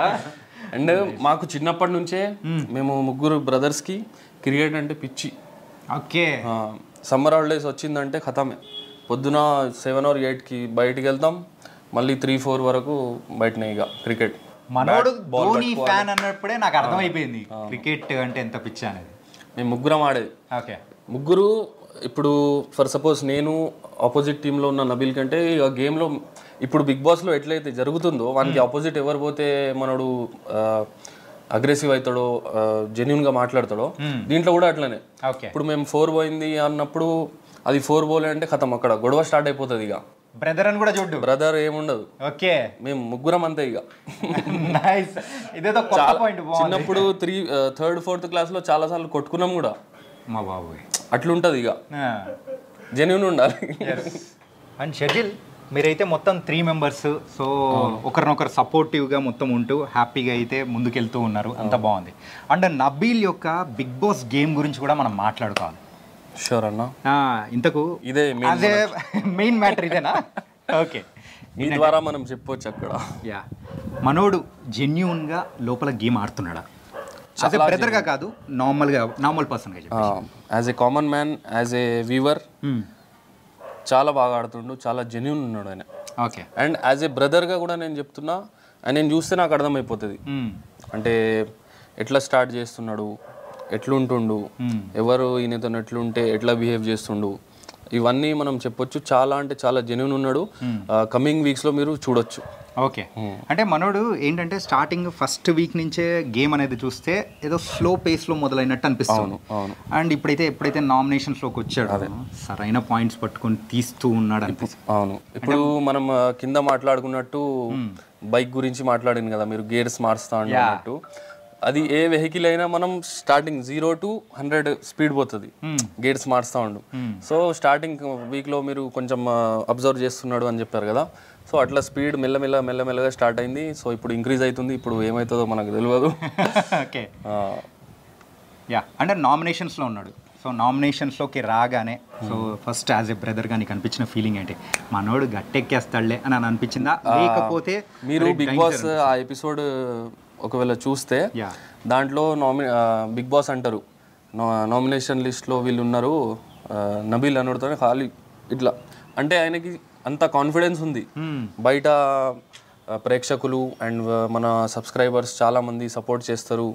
అండ్ మాకు చిన్నప్పటి నుంచే మేము 3 బ్రదర్స్కి క్రికెట్ అంటే పిచ్చి. ఓకే. సమ్మర్ హాలిడేస్ వచ్చిందంటే ఖతమే, పొద్దున 7 or 8కి బయటికి వెళ్తాం, మళ్ళీ 3-4 వరకు బయటనే ఇక క్రికెట్. మనోడు ధోని ఫ్యాన్ అన్నప్పుడే నాకు అర్థమైపోయింది క్రికెట్ అంటే ఎంత పిచ్చి అనేది. మేము 3 ఆడేది. ఓకే. 3 ఇప్పుడు ఫర్ సపోజ్ నేను ఆపోజిట్ టీంలో ఉన్న నబీల్ కంటే ఇక గేమ్లో ఇప్పుడు బిగ్ బాస్లో ఎట్లయితే జరుగుతుందో వానికి ఆపోజిట్ ఎవరు పోతే మనోడు అగ్రెసివ్ అవుతాడో, జెన్యున్గా మాట్లాడతాడో, దీంట్లో కూడా అట్లనే. ఇప్పుడు మేము 4 పోయింది అన్నప్పుడు అది 4 పోలే అంటే ఖతం, అక్కడ గొడవ స్టార్ట్ అయిపోతుంది. ఇక బ్రదర్ అని కూడా చూడు, బ్రదర్ ఏముండదు. ఓకే, మేము 3 అంతే ఇక. ఇదేదో కొత్త పాయింట్. చిన్నప్పుడు 3rd 4th క్లాస్లో చాలా సార్లు కొట్టుకున్నాం కూడా. మా బాబు అట్లుంటది ఇక, జెన్యున్ ఉండాలి. అండ్ షెడ్యూల్ మీరైతే మొత్తం 3 members, సో ఒకరినొకరు సపోర్టివ్గా మొత్తం ఉంటూ హ్యాపీగా అయితే ముందుకెళ్తూ ఉన్నారు, అంత బాగుంది. అండ్ నబీల్ యొక్క బిగ్ బాస్ గేమ్ గురించి కూడా మనం మాట్లాడుకోవాలి. షూర్ అన్న. ఇంతకు ఇదే మెయిన్ మ్యాటర్ ఇదేనా? ఓకే, మీ ద్వారా మనం చెప్పొచ్చు అక్కడ. యా, మనోడు జెన్యూన్గా లోపల గేమ్ ఆడుతున్నాడా? యాజ్ ఏ బ్రదర్గా కాదు, నార్మల్ పర్సన్గా చెప్పి. As a common man, as a viewer చాలా బాగా ఆడుతుండు, చాలా జెన్యూన్ ఉన్నాడు ఆయన. ఓకే. అండ్ యాజ్ ఏ బ్రదర్గా కూడా నేను చెప్తున్నా, నేను చూస్తే నాకు అర్థమైపోతుంది అంటే ఎట్లా స్టార్ట్ చేస్తున్నాడు, ఎట్లుంటుండు, ఎవరు ఈయనతో ఎట్లుంటే ఎట్లా బిహేవ్ చేస్తుండు, ఇవన్నీ మనం చెప్పొచ్చు. చాలా అంటే చాలా జెన్యూన్ ఉన్నాడు. కమింగ్ వీక్స్లో మీరు చూడొచ్చు. ఓకే. అంటే మనోడు ఏంటంటే స్టార్టింగ్ ఫస్ట్ వీక్ నుంచే గేమ్ అనేది చూస్తే ఏదో స్లో పేస్లో మొదలైనట్టు అనిపిస్తుంది. అండ్ ఎప్పుడైతే నామినేషన్స్లోకి వచ్చాడు సరైన పాయింట్స్ పట్టుకొని తీస్తూ ఉన్నాడు అనిపిస్తుంది. అవును, ఇప్పుడు మనం కింద మాట్లాడుకున్నట్టు బైక్ గురించి మాట్లాడింది కదా మీరు, గేర్స్ మారుస్తా అన్నట్టు. అది ఏ వెహికల్ అయినా మనం స్టార్టింగ్ 0 to 100 స్పీడ్ పోతుంది, గేట్స్ మారుస్తూ ఉండు. సో స్టార్టింగ్ వీక్లో మీరు కొంచెం అబ్జర్వ్ చేస్తున్నాడు అని చెప్పారు కదా, సో అట్లా స్పీడ్ మెల్లమెల్లగా స్టార్ట్ అయింది. సో ఇప్పుడు ఇంక్రీజ్ అవుతుంది, ఇప్పుడు ఏమవుతుందో మనకు తెలియదు. ఓకే. యా, అంటే నామినేషన్స్లో ఉన్నాడు. సో నామినేషన్స్లోకి రాగానే సో ఫస్ట్ యాజ్ ఏ బ్రదర్గా నీకు అనిపించిన ఫీలింగ్ ఏంటి? మనోడు గట్టెక్కేస్తాడులే అని అనిపించిందా, లేకపోతే మీరు బిగ్ బాస్ ఆ ఎపిసోడ్ ఒకవేళ చూస్తే దాంట్లో బిగ్ బాస్ అంటారు నామినేషన్ లిస్ట్లో వీళ్ళు ఉన్నారు, నబీల్ అనుడితోనే ఖాళీ ఇట్లా అంటే ఆయనకి అంత కాన్ఫిడెన్స్ ఉంది. బయట ప్రేక్షకులు అండ్ మన సబ్స్క్రైబర్స్ చాలామంది సపోర్ట్ చేస్తారు,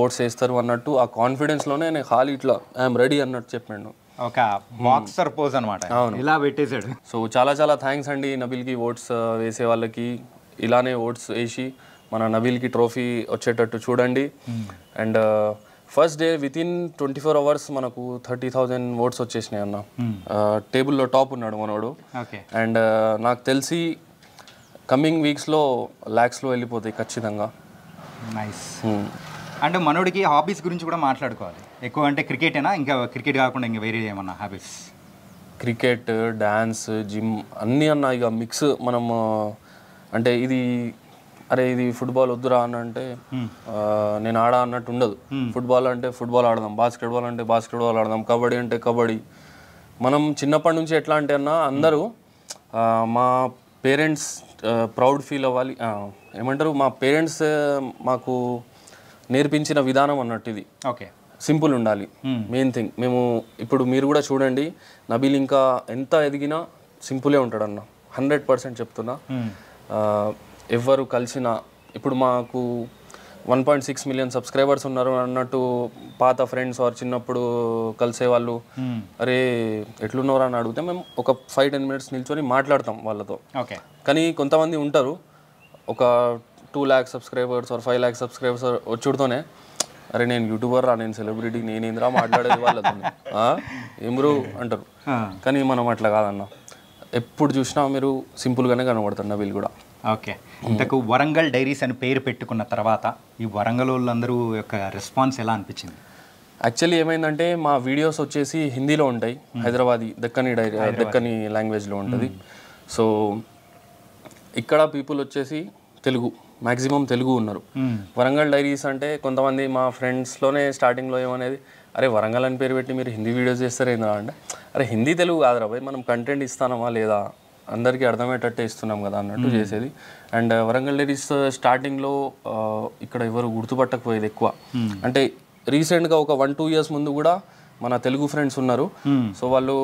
ఓట్స్ వేస్తారు అన్నట్టు ఆ కాన్ఫిడెన్స్లోనే నేను ఖాళీ ఇట్లా ఐఎమ్ రెడీ అన్నట్టు చెప్పాను. ఒక బాక్సర్ పోజ్ అనమాట, ఇలా పెట్టేశాడు. సో చాలా థ్యాంక్స్ అండి నబీల్కి, ఓట్స్ వేసే వాళ్ళకి ఇలానే ఓట్స్ వేసి మన నబీల్కి ట్రోఫీ వచ్చేటట్టు చూడండి. And first day within 24 hours మనకు 30,000 ఓట్స్ వచ్చేసినాయి అన్న. టేబుల్లో టాప్ ఉన్నాడు మనోడు. అండ్ నాకు తెలిసి కమింగ్ వీక్స్లో lakhsలో వెళ్ళిపోతాయి ఖచ్చితంగా. నైస్. అంటే మనోడికి హాబీస్ గురించి కూడా మాట్లాడుకోవాలి. ఎక్కువ అంటే క్రికెటేనా, ఇంకా క్రికెట్ కాకుండా ఇంకా వేరే ఏమన్నా హాబీస్? క్రికెట్, డ్యాన్స్, జిమ్ అన్నీ అన్న ఇక మిక్స్. మనం అంటే ఇది అరే ఇది ఫుట్బాల్ వద్దురా అని అంటే నేను ఆడా అన్నట్టు ఉండదు. ఫుట్బాల్ అంటే ఫుట్బాల్ ఆడదాం, బాస్కెట్బాల్ అంటే బాస్కెట్బాల్ ఆడదాం, కబడ్డీ అంటే కబడ్డీ. మనం చిన్నప్పటి నుంచి ఎట్లా అంటే అన్న అందరూ మా పేరెంట్స్ ప్రౌడ్ ఫీల్ అవ్వాలి, ఏమంటారు మా పేరెంట్స్ మాకు నేర్పించిన విధానం అన్నట్టు ఇది. ఓకే, సింపుల్ ఉండాలి మెయిన్ థింగ్. మేము ఇప్పుడు మీరు కూడా చూడండి, నబీల్ ఇంకా ఎంత ఎదిగినా సింపులే ఉంటాడన్న, 100% చెప్తున్నా. ఎవరు కలిసిన ఇప్పుడు మాకు 1.6 మిలియన్ సబ్స్క్రైబర్స్ ఉన్నారు అన్నట్టు పాత ఫ్రెండ్స్ వారు చిన్నప్పుడు కలిసే వాళ్ళు అరే ఎట్లున్నారు అని అడిగితే మేము ఒక 5-10 మినిట్స్ నిల్చొని మాట్లాడతాం వాళ్ళతో. ఓకే, కానీ కొంతమంది ఉంటారు ఒక 2 lakh subscribers or 5 lakh subscribers వచ్చుడుతోనే అరే నేను యూట్యూబర్ రా, నేను సెలబ్రిటీ, నేనేంద్రా మాట్లాడేది వాళ్ళతో ఏమరు అంటారు. కానీ మనం అట్లా కాదన్న, ఎప్పుడు చూసినా మీరు సింపుల్గానే కనబడతారు నబీల్ కూడా. ఓకే, ఇంతకు వరంగల్ డైరీస్ అని పేరు పెట్టుకున్న తర్వాత ఈ వరంగల్ వాళ్ళందరూ యొక్క రెస్పాన్స్ ఎలా అనిపించింది? యాక్చువల్లీ ఏమైందంటే మా వీడియోస్ వచ్చేసి హిందీలో ఉంటాయి, హైదరాబాదీ దక్కని లాంగ్వేజ్లో ఉంటుంది. సో ఇక్కడ పీపుల్ వచ్చేసి తెలుగు, మ్యాక్సిమం తెలుగు ఉన్నారు. వరంగల్ డైరీస్ అంటే కొంతమంది మా ఫ్రెండ్స్లోనే స్టార్టింగ్లో ఏమనేది, అరే వరంగల్ అని పేరు పెట్టి మీరు హిందీ వీడియోస్ చేస్తారేందా అంటే, అరే హిందీ తెలుగు కాదురా భయ్, మనం కంటెంట్ ఇస్తానమా లేదా, అందరికీ అర్థమయ్యేటట్టే ఇస్తున్నాం కదా అన్నట్టు చేసేది. అండ్ వరంగల్ డైరీస్ స్టార్టింగ్లో ఇక్కడ ఎవరు గుర్తుపట్టకపోయేది ఎక్కువ. అంటే రీసెంట్గా ఒక 1-2 years ముందు కూడా మన తెలుగు ఫ్రెండ్స్ ఉన్నారు. సో వాళ్ళు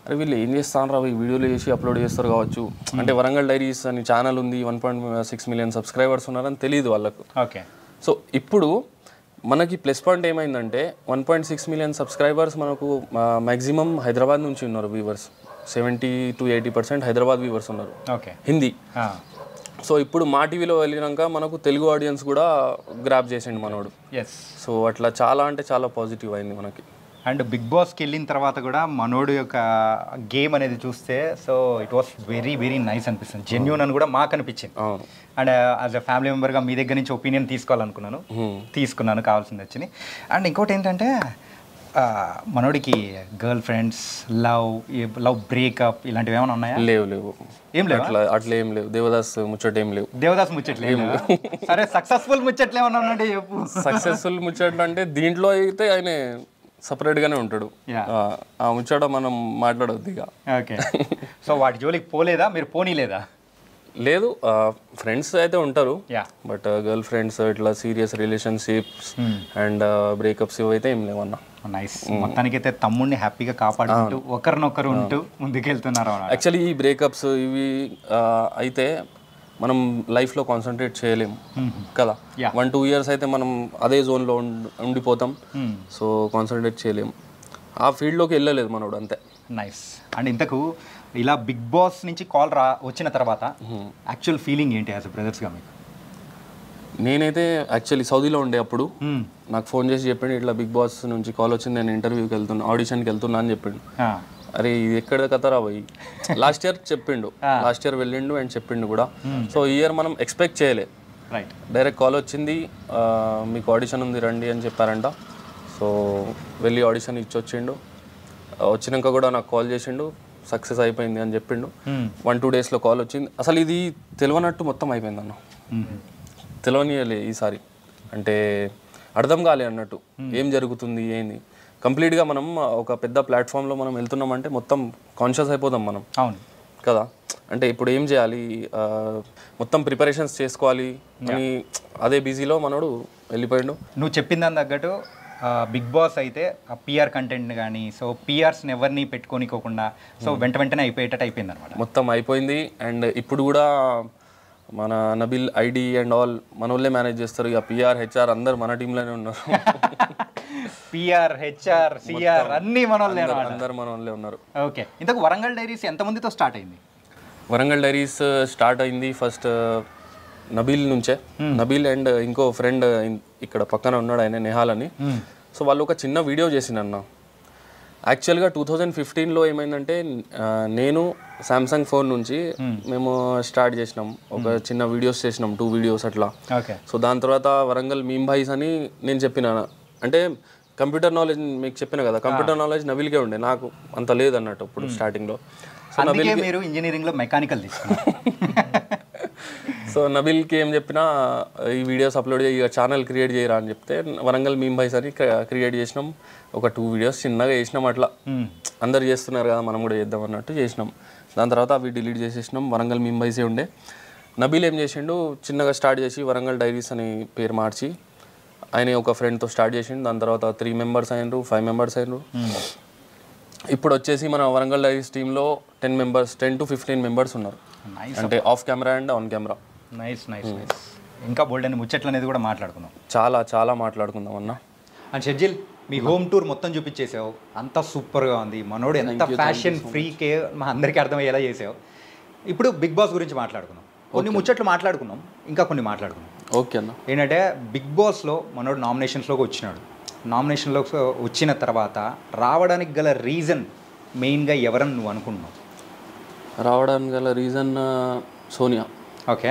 అరే వీళ్ళు ఏం చేస్తాను రా, ఈ వీడియోలు చేసి అప్లోడ్ చేస్తారు కావచ్చు అంటే వరంగల్ డైరీస్ అని ఛానల్ ఉంది, 1.6 మిలియన్ సబ్స్క్రైబర్స్ ఉన్నారని తెలియదు వాళ్ళకు. ఓకే, సో ఇప్పుడు మనకి ప్లస్ పాయింట్ ఏమైందంటే 1.6 మిలియన్ సబ్స్క్రైబర్స్ మనకు మ్యాక్సిమం హైదరాబాద్ నుంచి ఉన్నారు వ్యూవర్స్. 70-80% హైదరాబాద్ వ్యూవర్స్ ఉన్నారు, ఓకే, హిందీ. సో ఇప్పుడు మా టీవీలో వెళ్ళినాక మనకు తెలుగు ఆడియన్స్ కూడా గ్రాప్ చేసిండు మనోడు. సో అట్లా చాలా అంటే చాలా పాజిటివ్ అయింది మనకి. అండ్ బిగ్ బాస్కి వెళ్ళిన తర్వాత కూడా మనోడు యొక్క గేమ్ అనేది చూస్తే so it was very very nice అనిపిస్తుంది, జెన్యూన్ అని కూడా మాకు అనిపించింది. అండ్ యాజ్ అ ఫ్యామిలీ మెంబర్గా మీ దగ్గర నుంచి ఒపీనియన్ తీసుకోవాలనుకున్నాను, తీసుకున్నాను, కావాల్సింది వచ్చింది. అండ్ ఇంకోటి ఏంటంటే మనోడికి గర్ల్ ఫ్రెండ్స్, లవ్ బ్రేకప్ ఇలాంటివి ఏమైనా ఉన్నాయా? లేవు ఏం లేవు, అట్లా ఏం లేవు. దేవదాస్ ముచ్చట ఏం లేవు. దేవదాస్ ముచ్చట్లు ఏం లేవు. సరే, సక్సెస్ఫుల్ ముచ్చట్లు ఏమన్నా ఉన్నాయంటే చెప్పు. సక్సెస్ఫుల్ ముచ్చట్లు అంటే దీంట్లో అయితే ఆయన సపరేట్గానే ఉంటాడు, ఆ ముచ్చట మనం మాట్లాడొద్దు ఇక. ఓకే, సో వాటి జోలికి పోలేదా మీరు? పోనీలేదా? లేదు, ఫ్రెండ్స్ అయితే ఉంటారు, బట్ గర్ల్ ఫ్రెండ్స్ ఇట్లా సీరియస్ రిలేషన్షిప్స్ అండ్ బ్రేకప్స్ ఇవైతే ఏం లేవన్నా. నైస్, మొత్తానికైతే తమ్ముడిని హ్యాపీగా కాపాడుకుంటూ ఒకరినొకరు ఉంటూ ముందుకెళ్తున్నారు. యాక్చువల్లీ ఈ బ్రేకప్స్ ఇవి అయితే మనం లైఫ్లో కాన్సన్ట్రేట్ చేయలేము కదా. 1-2 years అయితే మనం అదే జోన్లో ఉండిపోతాం. సో కాన్సన్ట్రేట్ చేయలేము, ఆ ఫీల్డ్లోకి వెళ్ళలేదు మనోడు, అంతే. నైస్. అండ్ ఇంతకు ఇలా బిగ్ బాస్ నుంచి కాల్ వచ్చిన తర్వాత యాక్చువల్ ఫీలింగ్ ఏంటి యాజ్ బ్రదర్స్గా మీకు? నేనైతే యాక్చువల్లీ సౌదీలో ఉండే అప్పుడు నాకు ఫోన్ చేసి చెప్పిండు ఇట్లా బిగ్ బాస్ నుంచి కాల్ వచ్చింది, నేను ఇంటర్వ్యూకి వెళ్తున్నా, ఆడిషన్కి వెళ్తున్నా అని చెప్పిండు. అరే ఇది ఎక్కడ కథరా పోయి లాస్ట్ ఇయర్ చెప్పిండు, లాస్ట్ ఇయర్ వెళ్ళిండు అండ్ చెప్పిండు కూడా. సో ఈ ఇయర్ మనం ఎక్స్పెక్ట్ చేయలే, డైరెక్ట్ కాల్ వచ్చింది, మీకు ఆడిషన్ ఉంది రండి అని చెప్పారంట. సో వెళ్ళి ఆడిషన్ ఇచ్చి వచ్చిండు, వచ్చినాక కూడా నాకు కాల్ చేసిండు, సక్సెస్ అయిపోయింది అని చెప్పిండు. 1-2 daysలో కాల్ వచ్చింది. అసలు ఇది తెలియనట్టు మొత్తం అయిపోయింది అన్న, తెలియనియలే ఈసారి, అంటే అర్థం కాలే అన్నట్టు ఏం జరుగుతుంది ఏంది. కంప్లీట్గా మనం ఒక పెద్ద ప్లాట్ఫామ్లో మనం వెళ్తున్నామంటే మొత్తం కాన్షియస్ అయిపోతాం మనం, అవును కదా. అంటే ఇప్పుడు ఏం చేయాలి, మొత్తం ప్రిపరేషన్స్ చేసుకోవాలి అని అదే బిజీలో మనోడు వెళ్ళిపోయాడు. నువ్వు చెప్పిన దాని తగ్గట్టు బిగ్ బాస్ అయితే ఆ పిఆర్ కంటెంట్ కానీ, సో పిఆర్స్ని ఎవరిని పెట్టుకోనికోకుండా సో వెంటనే అయిపోయేటట్టు అయిపోయింది అనమాట, మొత్తం అయిపోయింది. అండ్ ఇప్పుడు కూడా మన నబీల్ ఐడి అండ్ ఆల్ మన వాళ్ళే మేనేజ్ చేస్తారు. ఇక పిఆర్ హెచ్ఆర్ అందరు మన టీంలోనే ఉన్నారు. పిఆర్ హెచ్ఆర్ సిఆర్ అన్నీ మన వాళ్ళే, అందరు మన వాళ్ళే ఉన్నారు. ఓకే, ఇంతకు వరంగల్ డైరీస్ ఎంతమందితో స్టార్ట్ అయింది? వరంగల్ డైరీస్ స్టార్ట్ అయింది ఫస్ట్ నబీల్ నుంచే. నబీల్ అండ్ ఇంకో ఫ్రెండ్ ఇక్కడ పక్కన ఉన్నాడు, ఆయన నిహాల్ అని. సో వాళ్ళు ఒక చిన్న వీడియో చేసిండన్న, యాక్చువల్గా 2015లో ఏమైందంటే నేను సామ్సంగ్ ఫోన్ నుంచి మేము స్టార్ట్ చేసినాం, ఒక చిన్న వీడియోస్ చేసినాం, 2 వీడియోస్ అట్లా. ఓకే. సో దాని తర్వాత వరంగల్ మీమ్ భాయిస్ అని నేను చెప్పిన, అంటే కంప్యూటర్ నాలెడ్జ్ మీకు చెప్పిన కదా, కంప్యూటర్ నాలెడ్జ్ నబిల్కే ఉండే, నాకు అంత లేదన్నట్టు ఇప్పుడు స్టార్టింగ్లో. సో అందుకే మీరు ఇంజనీరింగ్లో మెకానికల్ తీసుకున్నారు. సో నబిల్కి ఏం చెప్పినా ఈ వీడియోస్ అప్లోడ్ చేయి, ఛానల్ క్రియేట్ చేయరా అని చెప్తే వరంగల్ మీమ్ భాయిస్ అని క్రియేట్ చేసినాం. ఒక 2 వీడియోస్ చిన్నగా చేసినాం, అట్లా అందరు చేస్తున్నారు కదా మనం కూడా చేద్దాం అన్నట్టు చేసినాం. దాని తర్వాత అవి డిలీట్ చేసేసినాం, వరంగల్ మీమ్ భాయిసే ఉండే. నబిల్ ఏం చేసిండు, చిన్నగా స్టార్ట్ చేసి వరంగల్ డైరీస్ అని పేరు మార్చి ఆయన ఒక ఫ్రెండ్తో స్టార్ట్ చేసిండు. దాని తర్వాత 3 మెంబర్స్ అయినరు, 5 మెంబర్స్ అయినరు. ఇప్పుడు వచ్చేసి మన వరంగల్ డైరీస్ టీంలో 10 to 15 మెంబర్స్ ఉన్నారు, అంటే of camera and on camera. Nice. ఇంకా బోల్డ్ అని ముచ్చట్లు అనేది కూడా మాట్లాడుకుందాం, చాలా మాట్లాడుకుందాం అన్న. అండ్ షెడ్జిల్, మీ హోమ్ టూర్ మొత్తం చూపించేసావు, అంతా సూపర్గా ఉంది. మనోడు ఎంత ఫ్యాషన్ ఫ్రీకే మా అందరికీ అర్థమయ్యేలా చేసావు. ఇప్పుడు బిగ్ బాస్ గురించి మాట్లాడుకుందాం. కొన్ని ముచ్చట్లు మాట్లాడుకున్నాం, ఇంకా కొన్ని మాట్లాడుకున్నాం. ఓకే అన్న. ఏంటంటే బిగ్ బాస్లో మనోడు నామినేషన్స్లోకి వచ్చినాడు. నామినేషన్లోకి వచ్చిన తర్వాత రావడానికి గల రీజన్ మెయిన్గా ఎవరని నువ్వు అనుకుంటున్నావు? రావడానికి గల రీజన్ సోనియా. ఓకే.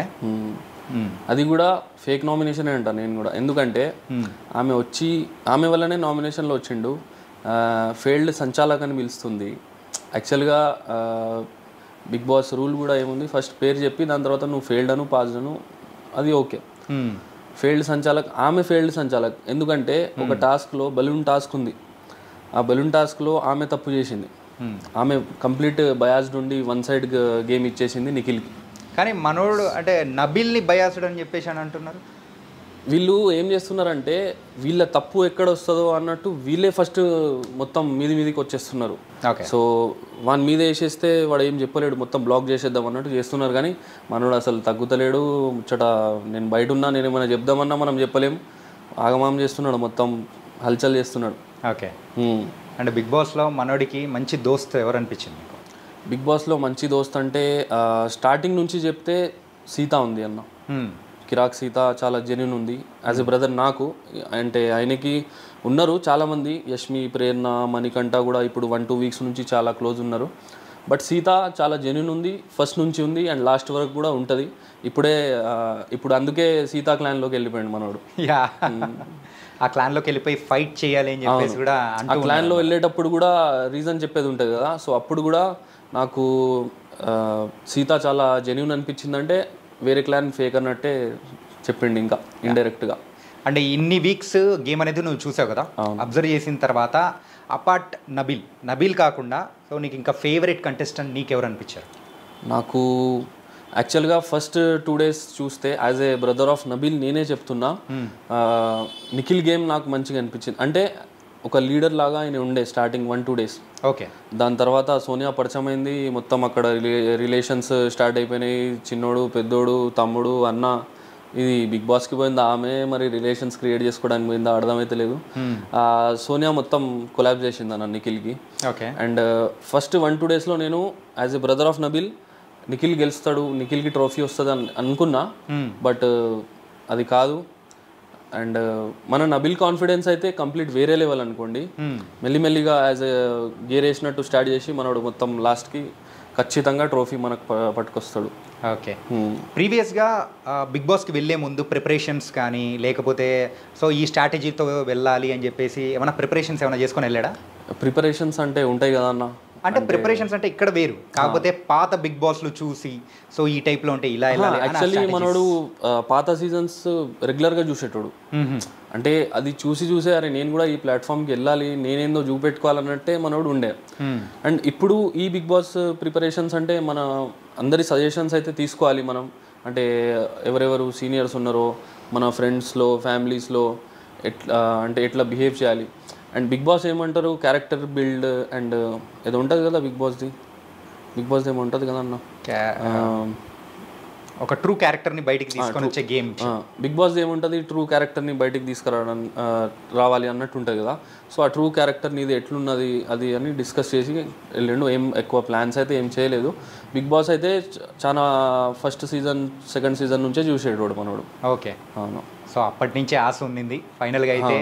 అది కూడా ఫేక్ నామినేషనే అంట నేను కూడా, ఎందుకంటే ఆమె వల్లనే నామినేషన్లో వచ్చిండు. ఫెయిల్డ్ సంచాలక్ అని పిలుస్తుంది. యాక్చువల్గా బిగ్ బాస్ రూల్ కూడా ఏముంది, ఫస్ట్ పేరు చెప్పి దాని తర్వాత నువ్వు ఫెయిల్డ్ అను పాస్డ్ అను, అది ఓకే. ఫెయిల్డ్ సంచాలక్, ఆమె ఫెయిల్డ్ సంచాలక్. ఎందుకంటే ఒక టాస్క్లో బలూన్ టాస్క్ ఉంది, ఆ బలూన్ టాస్క్లో ఆమె తప్పు చేసింది. ఆమె కంప్లీట్ బయాస్డ్ ఉండి వన్ సైడ్ గేమ్ ఇచ్చేసింది నిఖిల్కి. కానీ మనోడు అంటే నబిల్ని బయాస్డ్ అని చెప్పేసి అని అంటున్నారు. వీళ్ళు ఏం చేస్తున్నారంటే వీళ్ళ తప్పు ఎక్కడ వస్తుందో అన్నట్టు వీళ్ళే ఫస్ట్ మొత్తం మీదికి వచ్చేస్తున్నారు. సో వాని మీద వేసేస్తే వాడు ఏం చెప్పలేడు, మొత్తం బ్లాక్ చేసేద్దాం అన్నట్టు చేస్తున్నారు. కానీ మనోడు అసలు తగ్గుతలేడు. ముచ్చట నేను బయట ఉన్నా, నేను ఏమైనా చెప్దామన్నా మనం చెప్పలేము. ఆగమాం చేస్తున్నాడు, మొత్తం హల్చల్ చేస్తున్నాడు. ఓకే. అంటే బిగ్ బాస్లో మనోడికి మంచి దోస్త్ ఎవరు అనిపించింది? బిగ్ బాస్లో మంచి దోస్త్ అంటే స్టార్టింగ్ నుంచి చెప్తే సీత ఉంది అన్న. కిరాక్ సీత చాలా జెన్యూన్ ఉంది, యాజ్ ఎ బ్రదర్ నాకు. అంటే ఆయనకి ఉన్నారు చాలామంది, యష్మి, ప్రేరణ, మణికంఠ కూడా ఇప్పుడు 1-2 వీక్స్ నుంచి చాలా క్లోజ్ ఉన్నారు. బట్ సీత చాలా జెన్యూన్ ఉంది, ఫస్ట్ నుంచి ఉంది అండ్ లాస్ట్ వరకు కూడా ఉంటుంది. ఇప్పుడు అందుకే సీతా క్లాన్లోకి వెళ్ళిపోయాడు మనోడు. యా, ఆ క్లాన్లోకి వెళ్ళిపోయి ఫైట్ చేయాలి అని చెప్పేసి కూడా. ఆ క్లాన్లో వెళ్ళేటప్పుడు కూడా రీజన్ చెప్పేది ఉంటుంది కదా. సో అప్పుడు కూడా నాకు సీత చాలా జెన్యూన్ అనిపించిందంటే వేరే క్లాన్ ఫేక్ అన్నట్టే చెప్పిండు ఇంకా ఇండైరెక్ట్గా. అంటే ఇన్ని వీక్స్ గేమ్ అనేది నువ్వు చూసావు కదా, అబ్జర్వ్ చేసిన తర్వాత అపార్ట్ నబిల్ కాకుండా సో నీకు ఇంకా ఫేవరెట్ కంటెస్టెంట్ నీకెవరు అనిపించారు? నాకు యాక్చువల్గా ఫస్ట్ 2 days చూస్తే as a brother of Nabil నేనే చెప్తున్నా, నిఖిల్ గేమ్ నాకు మంచిగా అనిపించింది. అంటే ఒక లీడర్ లాగా ఆయన ఉండే స్టార్టింగ్ 1-2 days. ఓకే. దాని తర్వాత సోనియా పరిచయం అయింది, మొత్తం అక్కడ రిలేషన్స్ స్టార్ట్ అయిపోయినాయి. చిన్నోడు, పెద్దోడు, తమ్ముడు, అన్న, ఇది బిగ్ బాస్కి పోయిందా ఆమె, మరి రిలేషన్స్ క్రియేట్ చేసుకోవడానికి పోయిందా అర్థమైతే లేదు. సోనియా మొత్తం కొలాబ్ చేసింది అన్న నిఖిల్కి. ఓకే. అండ్ ఫస్ట్ 1-2 daysలో నేను as a brother of Nabil Nikhil గెలుస్తాడు, నిఖిల్కి ట్రోఫీ వస్తుంది అని అనుకున్నా. బట్ అది కాదు. అండ్ మన నబిల్ కాన్ఫిడెన్స్ అయితే కంప్లీట్ వేరే లెవెల్ అనుకోండి. మెల్లిమెల్లిగా యాజ్ ఎ గేర్ వేసినట్టు స్టార్ట్ చేసి మనోడు మొత్తం లాస్ట్కి ఖచ్చితంగా ట్రోఫీ మనకు పట్టుకొస్తాడు. ఓకే. ప్రీవియస్గా బిగ్ బాస్కి వెళ్ళే ముందు ప్రిపరేషన్స్ కానీ లేకపోతే సో ఈ స్ట్రాటజీతో వెళ్ళాలి అని చెప్పేసి ఏమైనా ప్రిపరేషన్స్ ఏమైనా చేసుకొని వెళ్ళాడా? ప్రిపరేషన్స్ అంటే ఉంటాయి కదా అన్న. అంటే ప్రిపరేషన్స్ అంటే ఇక్కడ వేరు, కాకపోతే పాత బిగ్ బాస్లు చూసి సో ఈ టైప్లో ఉంటే ఇలా యాక్చువల్లీ మనోడు పాత సీజన్స్ రెగ్యులర్గా చూసేటోడు. అంటే అది చూసే అరే నేను కూడా ఈ ప్లాట్ఫామ్కి వెళ్ళాలి, నేనేందో చూపెట్టుకోవాలన్నట్టే మనోడు ఉండే. అండ్ ఇప్పుడు ఈ బిగ్ బాస్ ప్రిపరేషన్స్ అంటే మన అందరి సజెషన్స్ అయితే తీసుకోవాలి మనం. అంటే ఎవరెవరు సీనియర్స్ ఉన్నారో మన ఫ్రెండ్స్లో, ఫ్యామిలీస్లో ఎట్లా బిహేవ్ చేయాలి. అండ్ బిగ్ బాస్ ఏమంటారు, క్యారెక్టర్ బిల్డ్ అండ్ ఏదో ఉంటుంది కదా బిగ్ బాస్ది ఏమో ఉంటుంది కదా అన్న, ఒక ట్రూ క్యారెక్టర్ని బయటికి తీసుకొని వచ్చే గేమ్. బిగ్ బాస్ ఏముంటుంది, ట్రూ క్యారెక్టర్ని బయటికి రావాలి అన్నట్టు ఉంటుంది కదా. సో ఆ ట్రూ క్యారెక్టర్ నీది ఎట్లున్నది అది అని డిస్కస్ చేసి వెళ్ళిండు. ఏం ఎక్కువ ప్లాన్స్ అయితే ఏం చేయలేదు. బిగ్ బాస్ అయితే చాలా ఫస్ట్ సీజన్, సెకండ్ సీజన్ నుంచే చూసేటోడు మనోడు. ఓకే. అవును. సో అప్పటి నుంచే ఆశ ఉండింది, ఫైనల్గా అయితే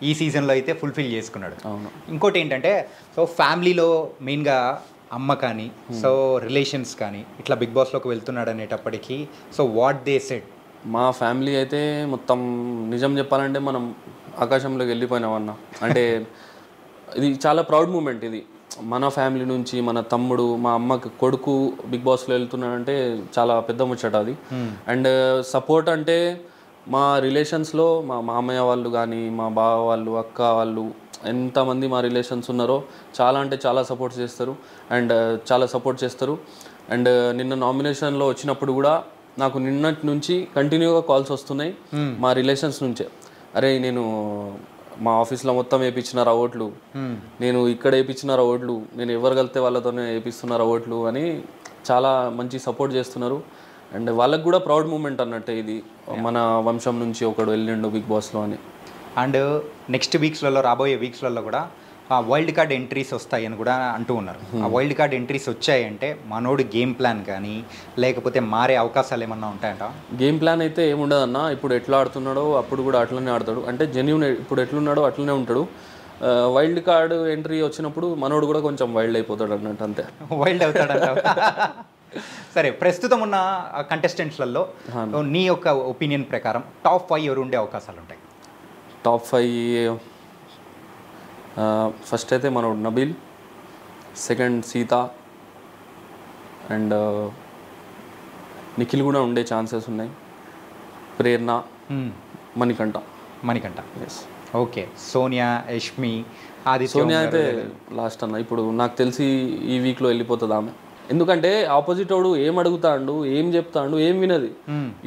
ఈ సీజన్లో అయితే ఫుల్ఫిల్ చేసుకున్నాడు. అవును. ఇంకోటి ఏంటంటే సో ఫ్యామిలీలో మెయిన్గా అమ్మ కానీ సో రిలేషన్స్ కానీ ఇట్లా బిగ్ బాస్లోకి వెళ్తున్నాడు అనేటప్పటికీ సో వాట్ దే సెడ్. మా ఫ్యామిలీ అయితే మొత్తం నిజం చెప్పాలంటే మనం ఆకాశంలోకి వెళ్ళిపోయినామన్న. అంటే ఇది చాలా ప్రౌడ్ మూమెంట్. ఇది మన ఫ్యామిలీ నుంచి మన తమ్ముడు మా అమ్మకి కొడుకు బిగ్ బాస్లో వెళ్తున్నాడంటే చాలా పెద్ద ముచ్చట అది. అండ్ సపోర్ట్ అంటే మా రిలేషన్స్లో మా మామయ్య వాళ్ళు కానీ మా బావ వాళ్ళు అక్క వాళ్ళు ఎంతమంది మా రిలేషన్స్ ఉన్నారో చాలా అంటే చాలా సపోర్ట్ చేస్తారు అండ్ చాలా సపోర్ట్ చేస్తారు. అండ్ నిన్న నామినేషన్లో వచ్చినప్పుడు కూడా నాకు నిన్నటి నుంచి కంటిన్యూగా కాల్స్ వస్తున్నాయి మా రిలేషన్స్ నుంచే. అరే నేను మా ఆఫీస్లో మొత్తం వేయించినారు ఓట్లు, నేను ఇక్కడ వేయించినారు ఓట్లు, నేను ఎవరు కలితే వాళ్ళతోనే వేయిస్తున్నారు ఓట్లు అని చాలా మంచి సపోర్ట్ చేస్తున్నారు. అండ్ వాళ్ళకి కూడా ప్రౌడ్ మూమెంట్ అన్నట్టే ఇది, మన వంశం నుంచి ఒకడు వెళ్ళిండు బిగ్ బాస్లో అని. అండ్ నెక్స్ట్ వీక్స్లలో రాబోయే వీక్స్లలో కూడా వైల్డ్ కార్డ్ ఎంట్రీస్ వస్తాయని కూడా అంటూ ఉన్నారు. ఆ వైల్డ్ కార్డ్ ఎంట్రీస్ వచ్చాయంటే మనోడు గేమ్ ప్లాన్ కానీ లేకపోతే మారే అవకాశాలు ఏమన్నా ఉంటాయంట? గేమ్ ప్లాన్ అయితే ఏముండదన్న. ఇప్పుడు ఎట్లా ఆడుతున్నాడో అప్పుడు కూడా అట్లనే ఆడతాడు. అంటే జెన్యూన్ ఇప్పుడు ఎట్లున్నాడో అట్లనే ఉంటాడు. వైల్డ్ కార్డ్ ఎంట్రీ వచ్చినప్పుడు మనోడు కూడా కొంచెం వైల్డ్ అయిపోతాడు అన్నట్టు, అంతే. వైల్డ్ అవుతాడంట. సరే, ప్రస్తుతం ఉన్న కంటెస్టెంట్స్లలో నీ యొక్క ఒపీనియన్ ప్రకారం టాప్ 5 ఎవరు ఉండే అవకాశాలు ఉంటాయి? టాప్ 5 ఫస్ట్ అయితే మనోడు నబీల్, సెకండ్ సీత, అండ్ నిఖిల్ కూడా ఉండే ఛాన్సెస్ ఉన్నాయి, ప్రేరణ, మణికంఠ. ఎస్. ఓకే, సోనియా, యష్మి, ఆది. సోనియా అయితే లాస్ట్ అన్న. ఇప్పుడు నాకు తెలిసి ఈ వీక్లో వెళ్ళిపోతుంది ఆమె. ఎందుకంటే ఆపోజిట్ వాడు ఏం అడుగుతాడు, ఏం చెప్తాడు, ఏం వినది.